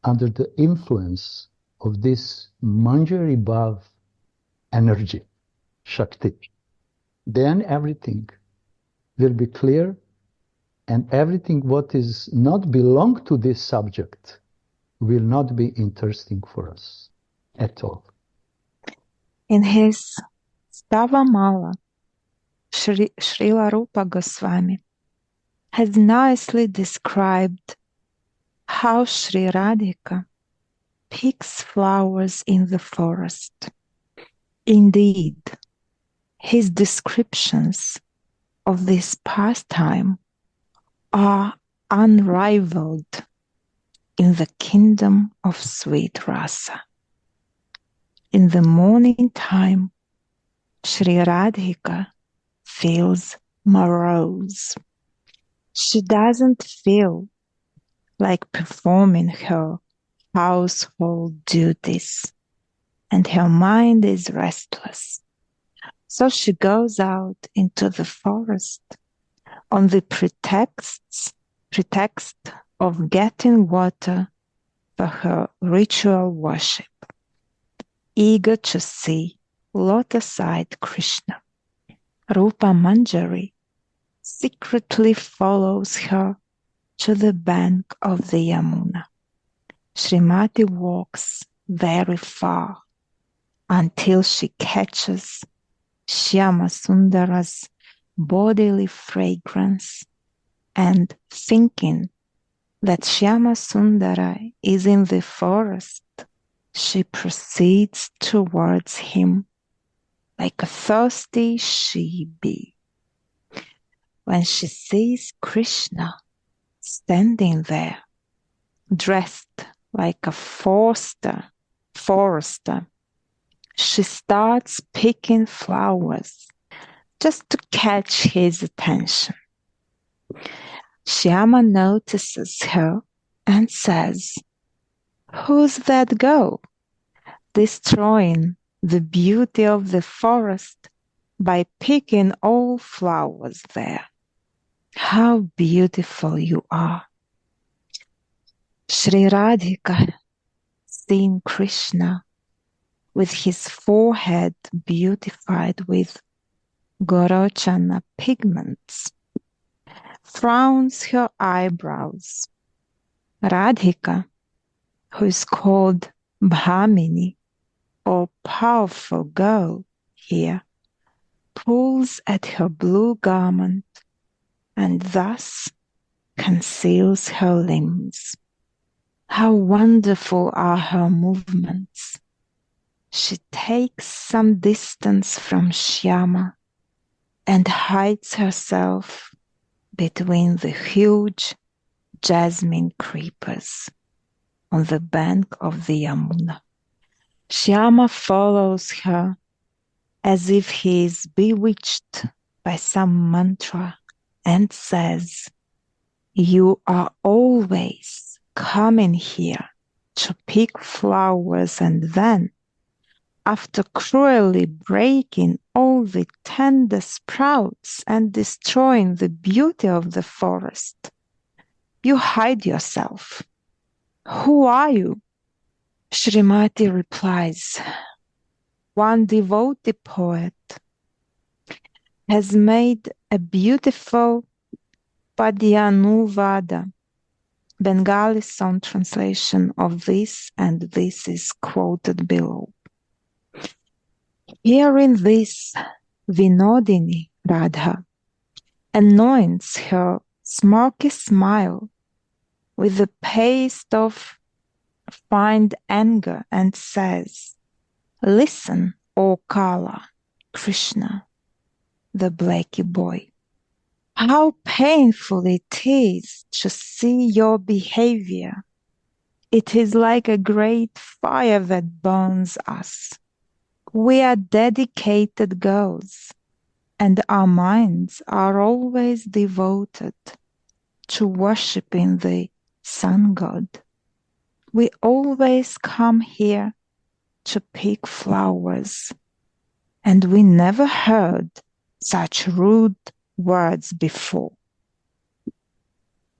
under the influence of this Manjari Bhav energy, Shakti. Then everything will be clear, and everything what is not belong to this subject will not be interesting for us at all. In his Stavamala, Srila Rupa Goswami has nicely described how Sri Radhika picks flowers in the forest. Indeed, his descriptions of this pastime are unrivaled in the kingdom of sweet rasa. In the morning time, Sri Radhika feels morose. She doesn't feel like performing her household duties, and her mind is restless. So she goes out into the forest on the pretext of getting water for her ritual worship, eager to see lotus-eyed Krishna. Rupa Manjari secretly follows her to the bank of the Yamuna. Srimati walks very far until she catches Shyama Sundara's bodily fragrance, and thinking that Shyama Sundara is in the forest, she proceeds towards him like a thirsty she-bee. When she sees Krishna standing there, dressed like a forester, she starts picking flowers just to catch his attention. Shyama notices her and says, "Who's that girl, destroying the beauty of the forest by picking all flowers there? How beautiful you are." Sri Radhika, seeing Krishna with his forehead beautified with Gorochana pigments, frowns her eyebrows. Radhika, who is called Bhamini, or powerful girl here pulls at her blue garment and thus conceals her limbs. How wonderful are her movements! She takes some distance from Shyama and hides herself between the huge jasmine creepers on the bank of the Yamuna. Shyama follows her as if he is bewitched by some mantra and says, "You are always coming here to pick flowers, and then, after cruelly breaking all the tender sprouts and destroying the beauty of the forest, you hide yourself. Who are you?" Srimati replies, "One devotee poet has made a beautiful Padyanuvada, Bengali song translation of this, and this is quoted below. Hearing this, Vinodini Radha anoints her smirky smile with the paste of feigned anger and says, "Listen, O Kala, Krishna, the blacky boy. How painful it is to see your behavior. It is like a great fire that burns us. We are dedicated girls, and our minds are always devoted to worshipping the sun god. We always come here to pick flowers, and we never heard such rude words before.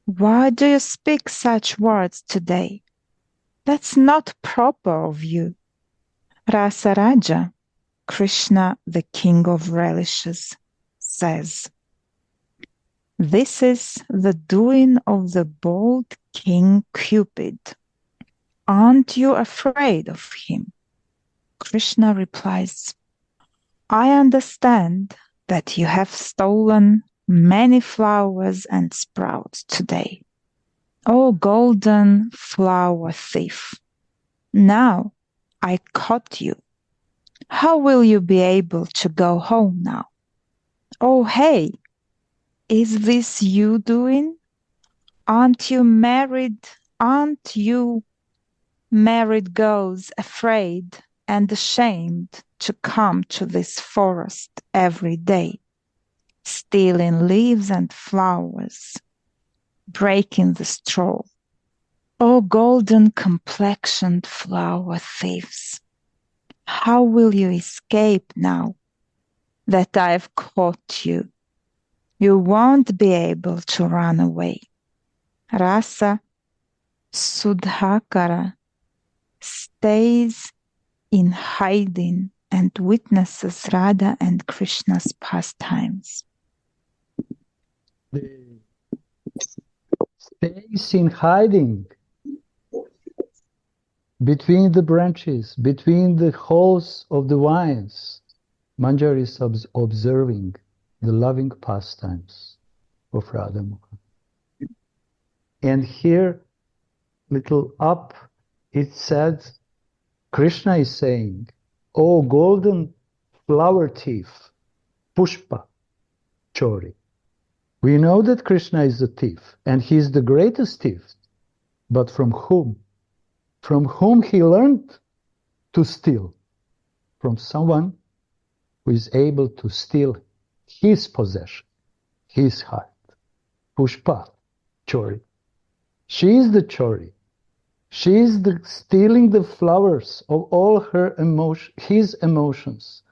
Why do you speak such words today? That's not proper of you." Rasaraja, Krishna, the king of relishes, says, "This is the doing of the bold King Cupid. Aren't you afraid of him?" Krishna replies, "I understand that you have stolen many flowers and sprouts today, O golden flower thief. Now I caught you. How will you be able to go home now? Oh, hey, is this you doing? Aren't you married girls afraid and ashamed to come to this forest every day, stealing leaves and flowers, breaking the straw? Oh, golden complexioned flower thieves, how will you escape now that I've caught you? You won't be able to run away." Rasa Sudhakara stays in hiding and witnesses Radha and Krishna's pastimes. Stays in hiding between the branches, between the hulls of the vines. Manjari is observing the loving pastimes of Radha Mukha. And here, little up, it said, Krishna is saying, "O golden flower thief, Pushpa Chori." We know that Krishna is a thief, and he is the greatest thief. But from whom? From whom he learned to steal? From someone who is able to steal his possession, his heart. Pushpa Chori. She is the Chori. She is stealing the flowers of all his emotions,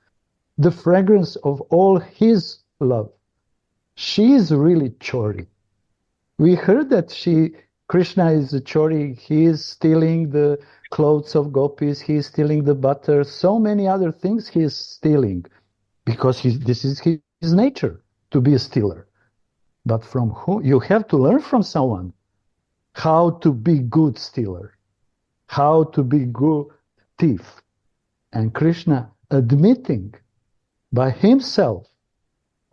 the fragrance of all his love. She is really Chori. We heard that Krishna is a Chori. He is stealing the clothes of gopis. He is stealing the butter. So many other things he is stealing because this is his nature, to be a stealer. But from whom? You have to learn from someone how to be good stealer, how to be good thief. And Krishna admitting by himself,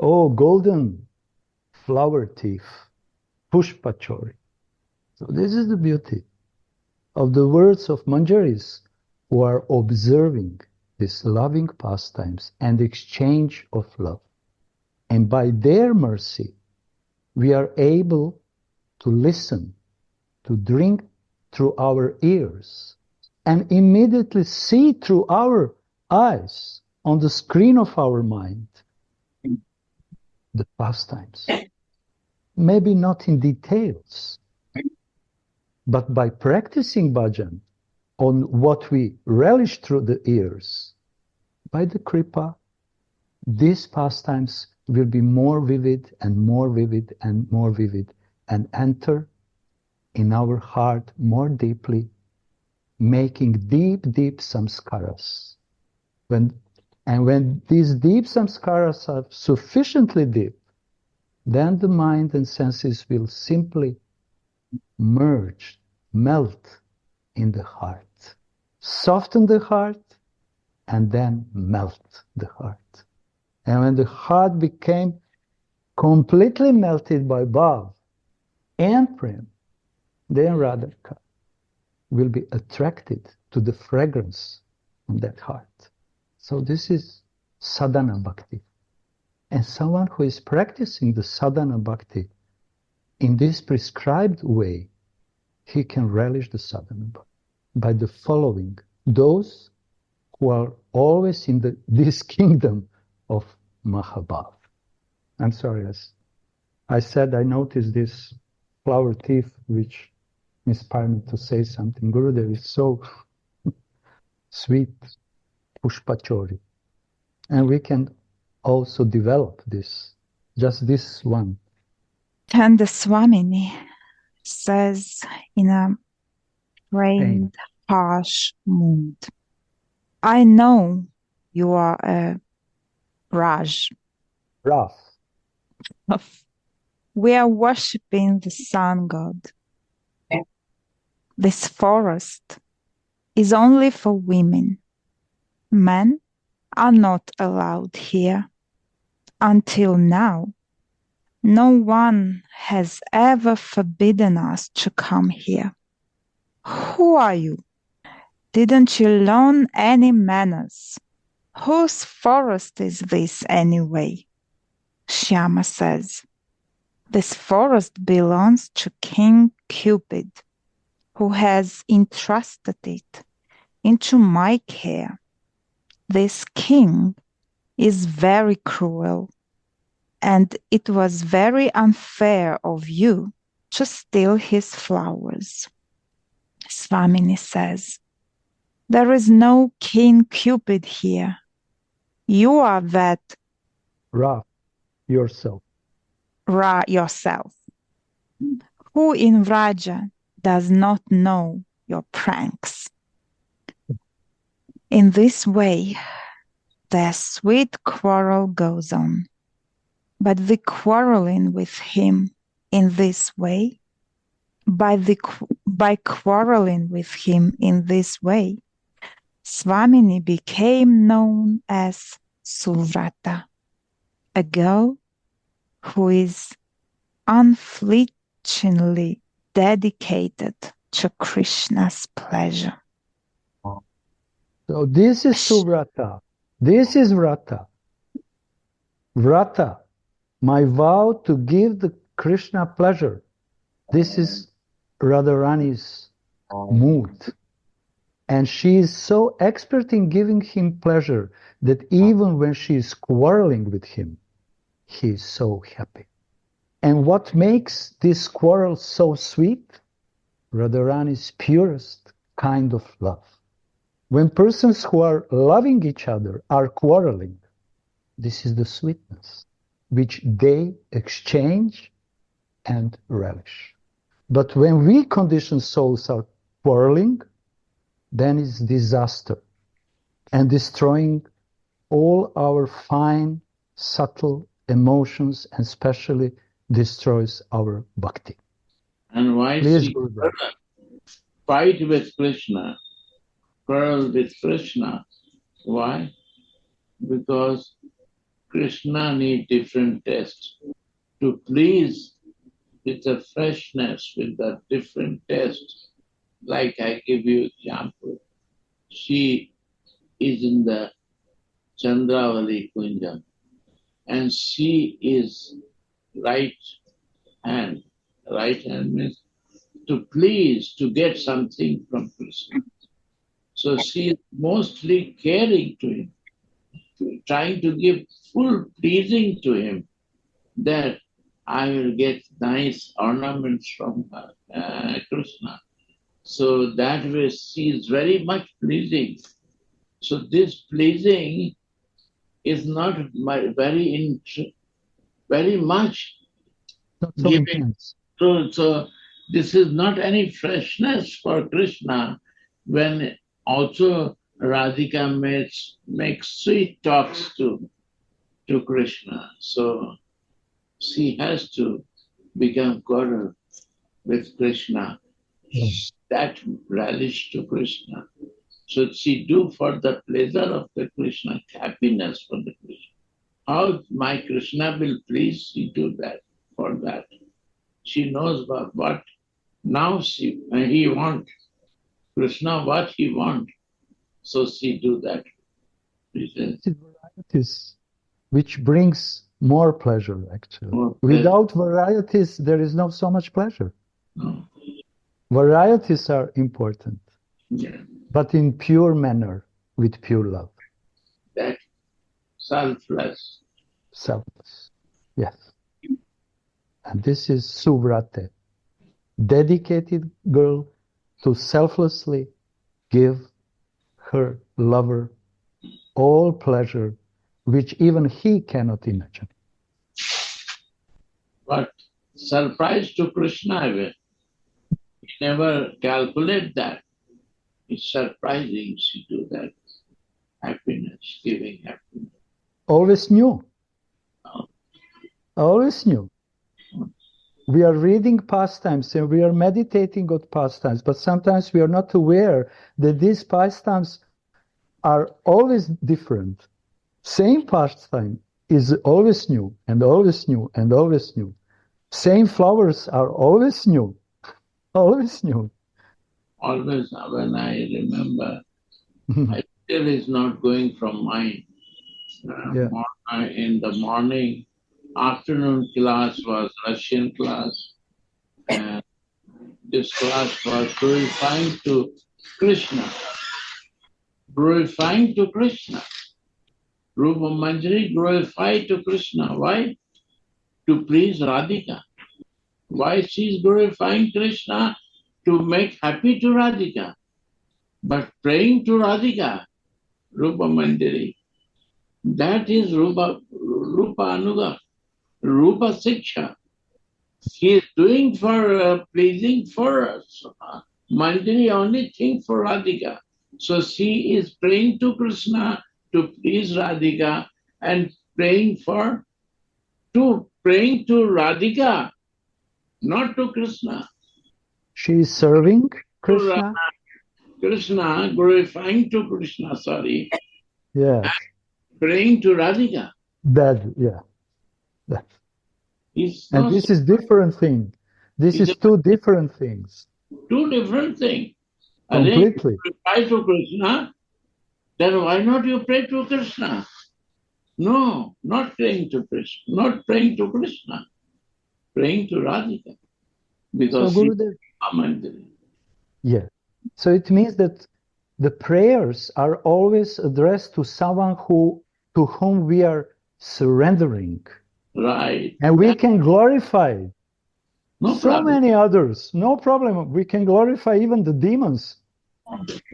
oh, golden flower thief, Pushpachori. So this is the beauty of the words of Manjaris who are observing these loving pastimes and exchange of love. And by their mercy, we are able to listen, to drink through our ears, and immediately see through our eyes on the screen of our mind the pastimes. Maybe not in details, but by practicing bhajan on what we relish through the ears, by the kripa, these pastimes will be more vivid and more vivid and more vivid and enter in our heart more deeply, making deep, deep samskaras. When these deep samskaras are sufficiently deep, then the mind and senses will simply merge, melt in the heart, soften the heart, and then melt the heart. And when the heart became completely melted by Bhav and Prem, then Radhika will be attracted to the fragrance of that heart. So this is sadhana bhakti. And someone who is practicing the sadhana bhakti in this prescribed way, he can relish the sadhana bhakti by the following those who are always in this kingdom of Mahabhav. I'm sorry, as I said, I noticed this flower thief which inspired me to say something. Gurudev is so sweet, Pushpachori. And we can also develop this, just this one. And the Swamini says in a trained, harsh mood, I know you are a Raj. Raf. We are worshipping the sun god. This forest is only for women. Men are not allowed here. Until now, no one has ever forbidden us to come here. Who are you? Didn't you learn any manners? Whose forest is this anyway? Shyama says, this forest belongs to King Cupid, who has entrusted it into my care. This king is very cruel, and it was very unfair of you to steal his flowers. Swamini says, there is no King Cupid here. You are that Ra, yourself. Ra yourself, who in Vraja does not know your pranks. In this way, their sweet quarrel goes on. But the quarreling with him in this way, by quarreling with him in this way, Swamini became known as Suvrata, a girl who is unflinchingly dedicated to Krishna's pleasure. So this is Suvrata. This is Vrata. Vrata, my vow to give the Krishna pleasure. This is Radharani's mood. And she is so expert in giving him pleasure that even when she is quarreling with him, he is so happy. And what makes this quarrel so sweet? Radharani's purest kind of love. When persons who are loving each other are quarreling, this is the sweetness which they exchange and relish. But when we conditioned souls are quarreling, then it's disaster and destroying all our fine, subtle emotions, and especially destroys our bhakti. And why she fight with Krishna, quarrel with Krishna, Why? Because Krishna needs different taste. To please with the freshness, with the different taste, like I give you example, she is in the Chandravali Kunjam and she is right hand. Right hand means to please, to get something from Krishna. So she is mostly caring to him, trying to give full pleasing to him, that I will get nice ornaments from Krishna. So that way she is very much pleasing. So this pleasing is not very much Not so giving. intense. So this is not any freshness for Krishna when also Radhika makes sweet talks to Krishna. So she has to become quarrel with Krishna. That relish to Krishna. So she do for the pleasure of the Krishna, happiness for the Krishna. How my Krishna will please, she do that for that. She knows what now he want. Krishna what he want. So she do that. It's varieties which brings more pleasure, actually. More pleasure. Without varieties, there is not so much pleasure. No. Varieties are important, Yeah. but in pure manner, with pure love. That selfless. Selfless. Yes. And this is Suvrate, dedicated girl to selflessly give her lover all pleasure which even he cannot imagine. But surprise to Krishna even. He never calculate that. It's surprising she do that. Happiness, giving happiness. Always knew. Oh. Always knew. We are reading pastimes and we are meditating on pastimes, but sometimes we are not aware that these pastimes are always different. Same pastime is always new and always new and always new. Same flowers are always new. Always new. Always when I remember, I still is not going from mind. In the morning, afternoon class was Russian class, and this class was glorifying to Krishna. Glorifying to Krishna. Rupa Manjari glorified to Krishna. Why? To please Radhika. Why she is glorifying Krishna? To make happy to Radhika. But praying to Radhika, Rupa Manjari, that is Rupa Anuga, Rupa Siksha. He is doing for pleasing for us. Manjari only think for Radhika. So she is praying to Krishna to please Radhika and praying to Radhika, not to Krishna. She is serving Krishna. Krishna, glorifying to Krishna, sorry. Yes. And praying to Radhika. That. And this is different thing. This is two different things. Two different things. Completely. If you pray to Krishna, then why not you pray to Krishna? No, not praying to Krishna. Not praying to Krishna. Praying to Radhika. Because so, Gurudev, Manjari. Yeah. So it means that the prayers are always addressed to someone to whom we are surrendering. Right. And we can glorify no so problem. many others. No problem. We can glorify even the demons.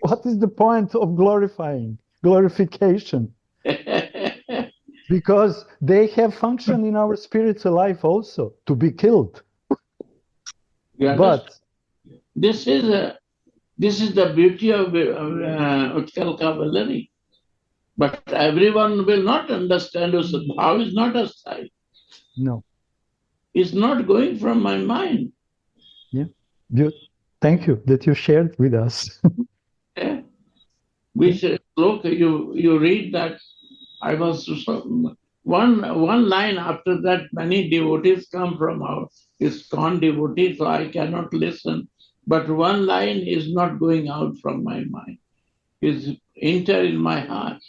What is the point of glorification? Because they have function in our spiritual life also, to be killed. But this is the beauty of Utkal Kavalari. But everyone will not understand how is not a sight. No. It's not going from my mind. Yeah. Thank you that you shared with us. Yeah. Which sloka you read that? I was one line after that. Many devotees come from our ISKCON devotees, so I cannot listen. But one line is not going out from my mind. Is enter in my heart.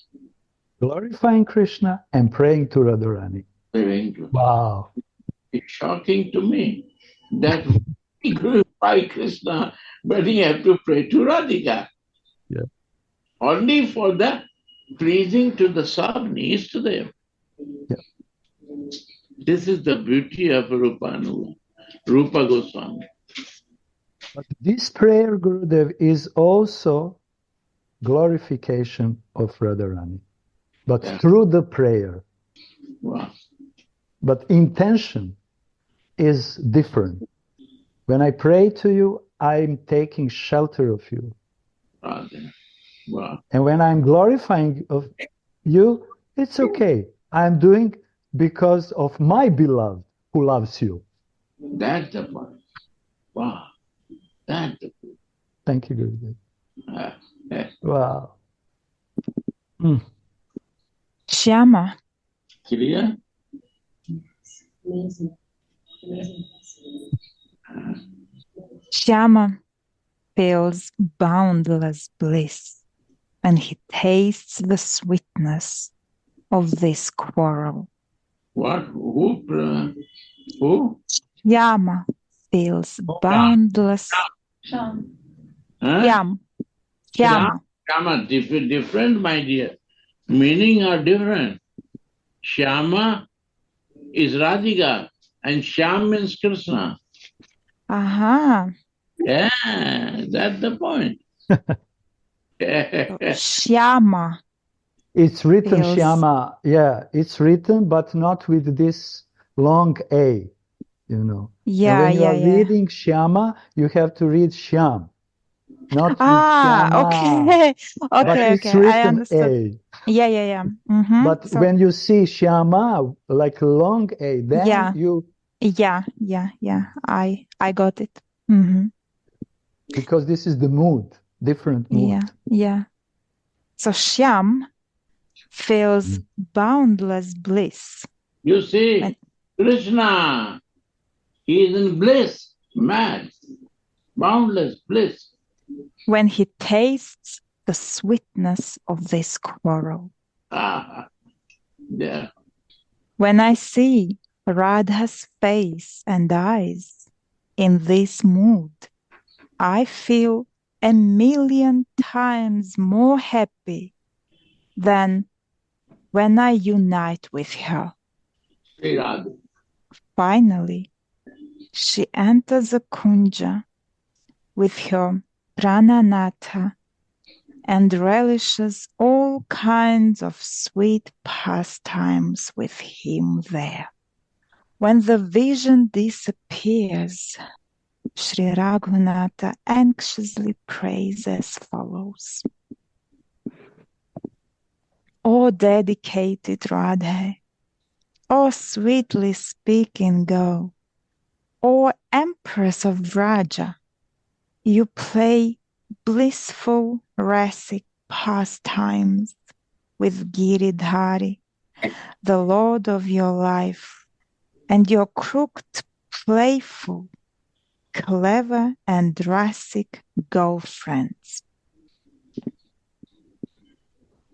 Glorifying Krishna and praying to Radharani. Wow. It's shocking to me that we glorify Krishna, but we have to pray to Radhika. Yeah. Only for the pleasing to the Sabnis to them. Yeah. This is the beauty of Rupa Goswami. But this prayer, Gurudev, is also glorification of Radharani. But through the prayer. Wow. But intention is different. When I pray to you, I'm taking shelter of you. Wow. And when I'm glorifying of you, it's okay. I'm doing because of my beloved who loves you. That's the point. Wow. That's the point. Thank you, Gurudev. Wow. Shyama. Clear? Shyama feels boundless bliss when he tastes the sweetness of this quarrel. What? Who? Shyama feels boundless. Shyama. Shama, different, my dear. Meaning are different. Shyama is Radhika and Shyam means Krishna. Aha. Yeah, that's the point. Shyama. It's written Shyama. Yeah, it's written, but not with this long A, you know. Yeah, and when you are reading Shyama, you have to read Shyam. Not Shyama. Okay. But it's written I understood. A. Yeah. Mm-hmm. But when you see Shyama, like long A, then you... Yeah. I got it. Mm-hmm. Because this is the mood, different mood. Yeah. So Shyam feels boundless bliss. You see, Krishna, he is in bliss, mad, boundless bliss. When he tastes the sweetness of this quarrel. Yeah. When I see Radha's face and eyes in this mood, I feel 1,000,000 times more happy than when I unite with her. Finally, she enters a kunja with her prananatha and relishes all kinds of sweet pastimes with him there. When the vision disappears, Sri Raghunatha anxiously prays as follows. O dedicated Radhe, O sweetly speaking girl, O Empress of Raja, you play blissful rasic pastimes with Giridhari, the Lord of your life, and your crooked, playful, clever and rasic girlfriends.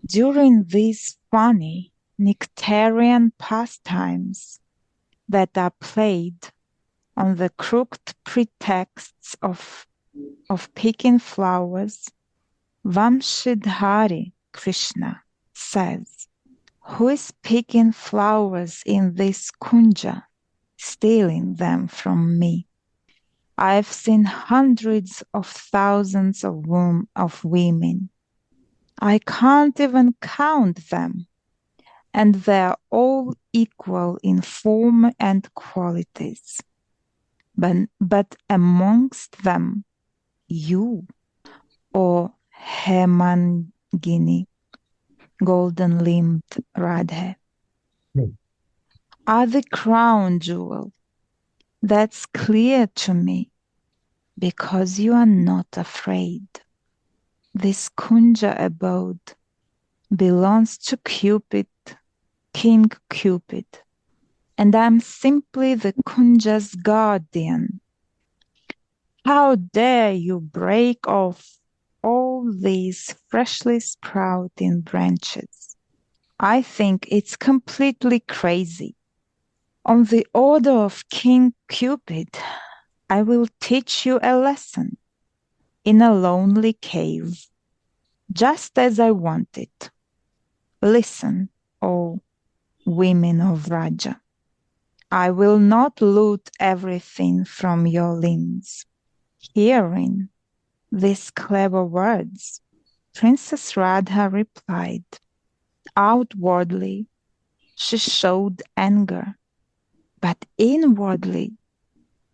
During these funny nectarian pastimes that are played on the crooked pretexts of picking flowers, Vamshidhari Krishna says, who is picking flowers in this kunja, stealing them from me? I've seen hundreds of thousands of women. I can't even count them, and they're all equal in form and qualities. But amongst them, you, O Hemangini, golden-limbed Radhe, are the crown jewel. That's clear to me, because you are not afraid. This Kunja abode belongs to Cupid, King Cupid, and I'm simply the Kunja's guardian. How dare you break off all these freshly sprouting branches? I think it's completely crazy. On the order of King Cupid, I will teach you a lesson in a lonely cave, just as I want it. Listen, O women of Raja. I will not loot everything from your limbs. Hearing these clever words, Princess Radha replied. Outwardly, she showed anger, but inwardly,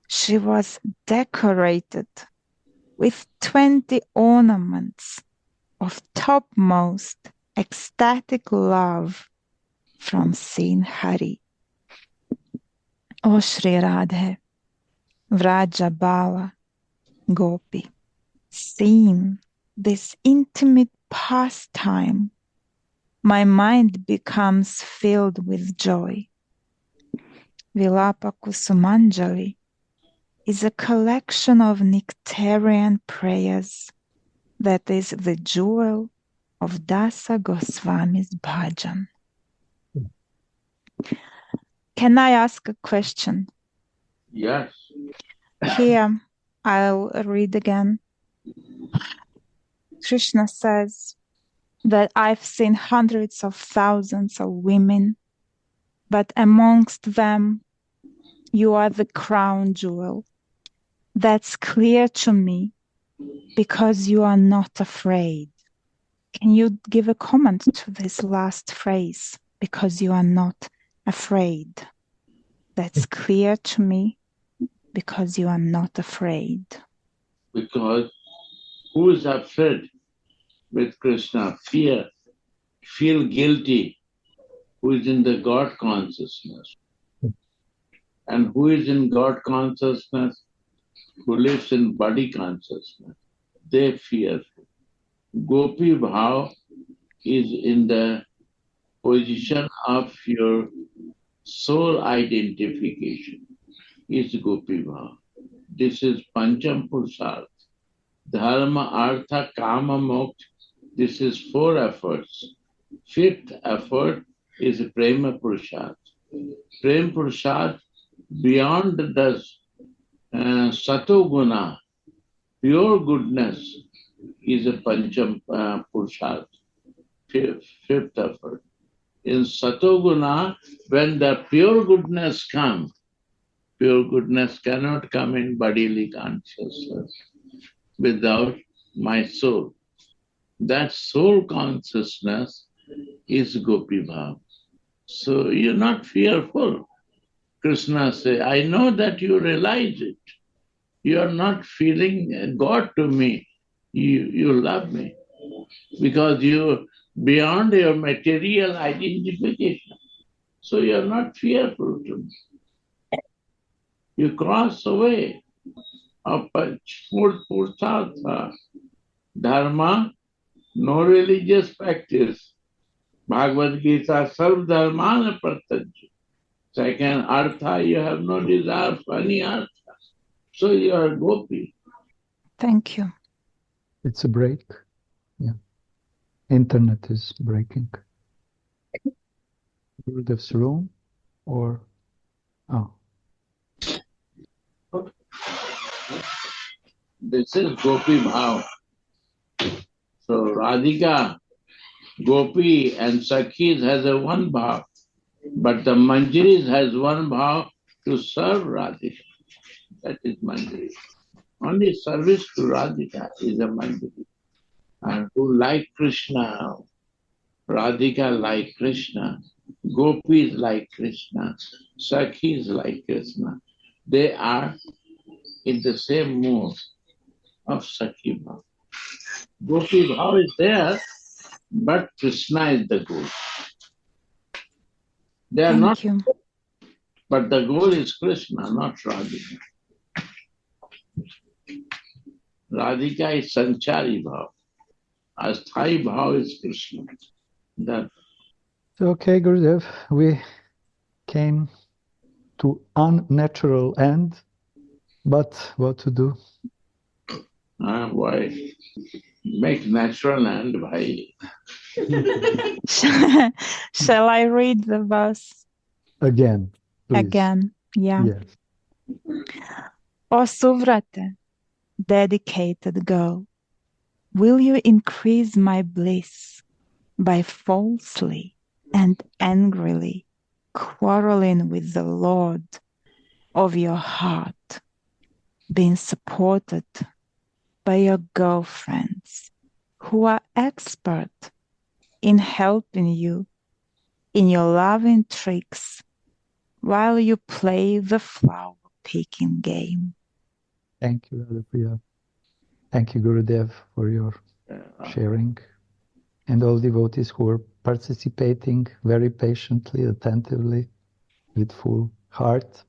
she was decorated with 20 ornaments of topmost ecstatic love from Saint Hari. O Shri Radhe, Vraja Bala, Gopi, seeing this intimate pastime, my mind becomes filled with joy. Vilapa Kusumanjali is a collection of nectarian prayers that is the jewel of Dasa Goswami's bhajan. Can I ask a question? Yes. Here, I'll read again. Krishna says that I've seen hundreds of thousands of women, but amongst them, you are the crown jewel. That's clear to me because you are not afraid. Can you give a comment to this last phrase? Because you are not afraid. That's clear to me because you are not afraid. Because who is afraid with Krishna? Fear, feel guilty, who is in the God consciousness. And who is in God consciousness? Who lives in body consciousness. They fear. Gopi Bhav is in the position of your soul identification. Is Gopi Bhav. This is Pancham Purushārtha. Dharma, Artha, Kama, Moksha. This is 4 efforts. 5th effort is Prema Purushārtha. Prema Purushārtha, beyond the Satoguna, pure goodness, is a Pancham Purushārtha. 5th effort. In Satoguna, when the pure goodness comes, pure goodness cannot come in bodily consciousness without my soul. That soul consciousness is Gopi Bhav. So you're not fearful. Krishna says, I know that you realize it. You are not feeling God to me. You love me because you're beyond your material identification. So you're not fearful to me. You cross away of Purushartha, Dharma, no religious practice. Bhagavad Gita, Sarv Dharmana Pratajya. Second, Artha, you have no desire for any Artha. So you are Gopi. Thank you. It's a break. Yeah. Internet is breaking. Gurudev's room or... Oh. This is Gopi Bhav. So Radhika, Gopi and Sakhis has a one bhav, but the Manjaris has one bhav to serve Radhika. That is Manjari. Only service to Radhika is a Manjari. And who like Krishna, Radhika like Krishna, Gopis like Krishna, Sakhis like Krishna. They are in the same mood of Sakhi Bhav. Gopi Bhav is there, but Krishna is the goal. They are not, you. but the goal is Krishna, not Radhika. Radhika is Sanchari Bhav. Asthai Bhav is Krishna. That Okay, Gurudev, we came to unnatural end, but what to do? why make natural and bhai. Shall I read the verse Again, please. again? Yeah. Yes. O Suvrate, dedicated girl, will you increase my bliss by falsely and angrily quarreling with the Lord of your heart, being supported by your girlfriends who are expert in helping you in your loving tricks while you play the flower picking game? Thank you, Radhapriya. Thank you, Gurudev, for your sharing. And all devotees who are participating very patiently, attentively, with full heart.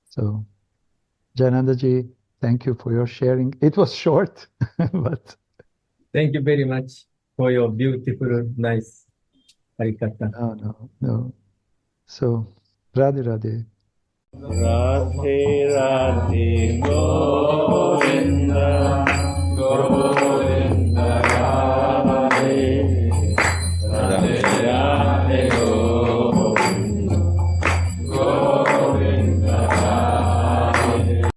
So, Janandaji, thank you for your sharing. It was short, but Thank you very much for your beautiful, nice Harikatha. no. So, Radhe Radhe.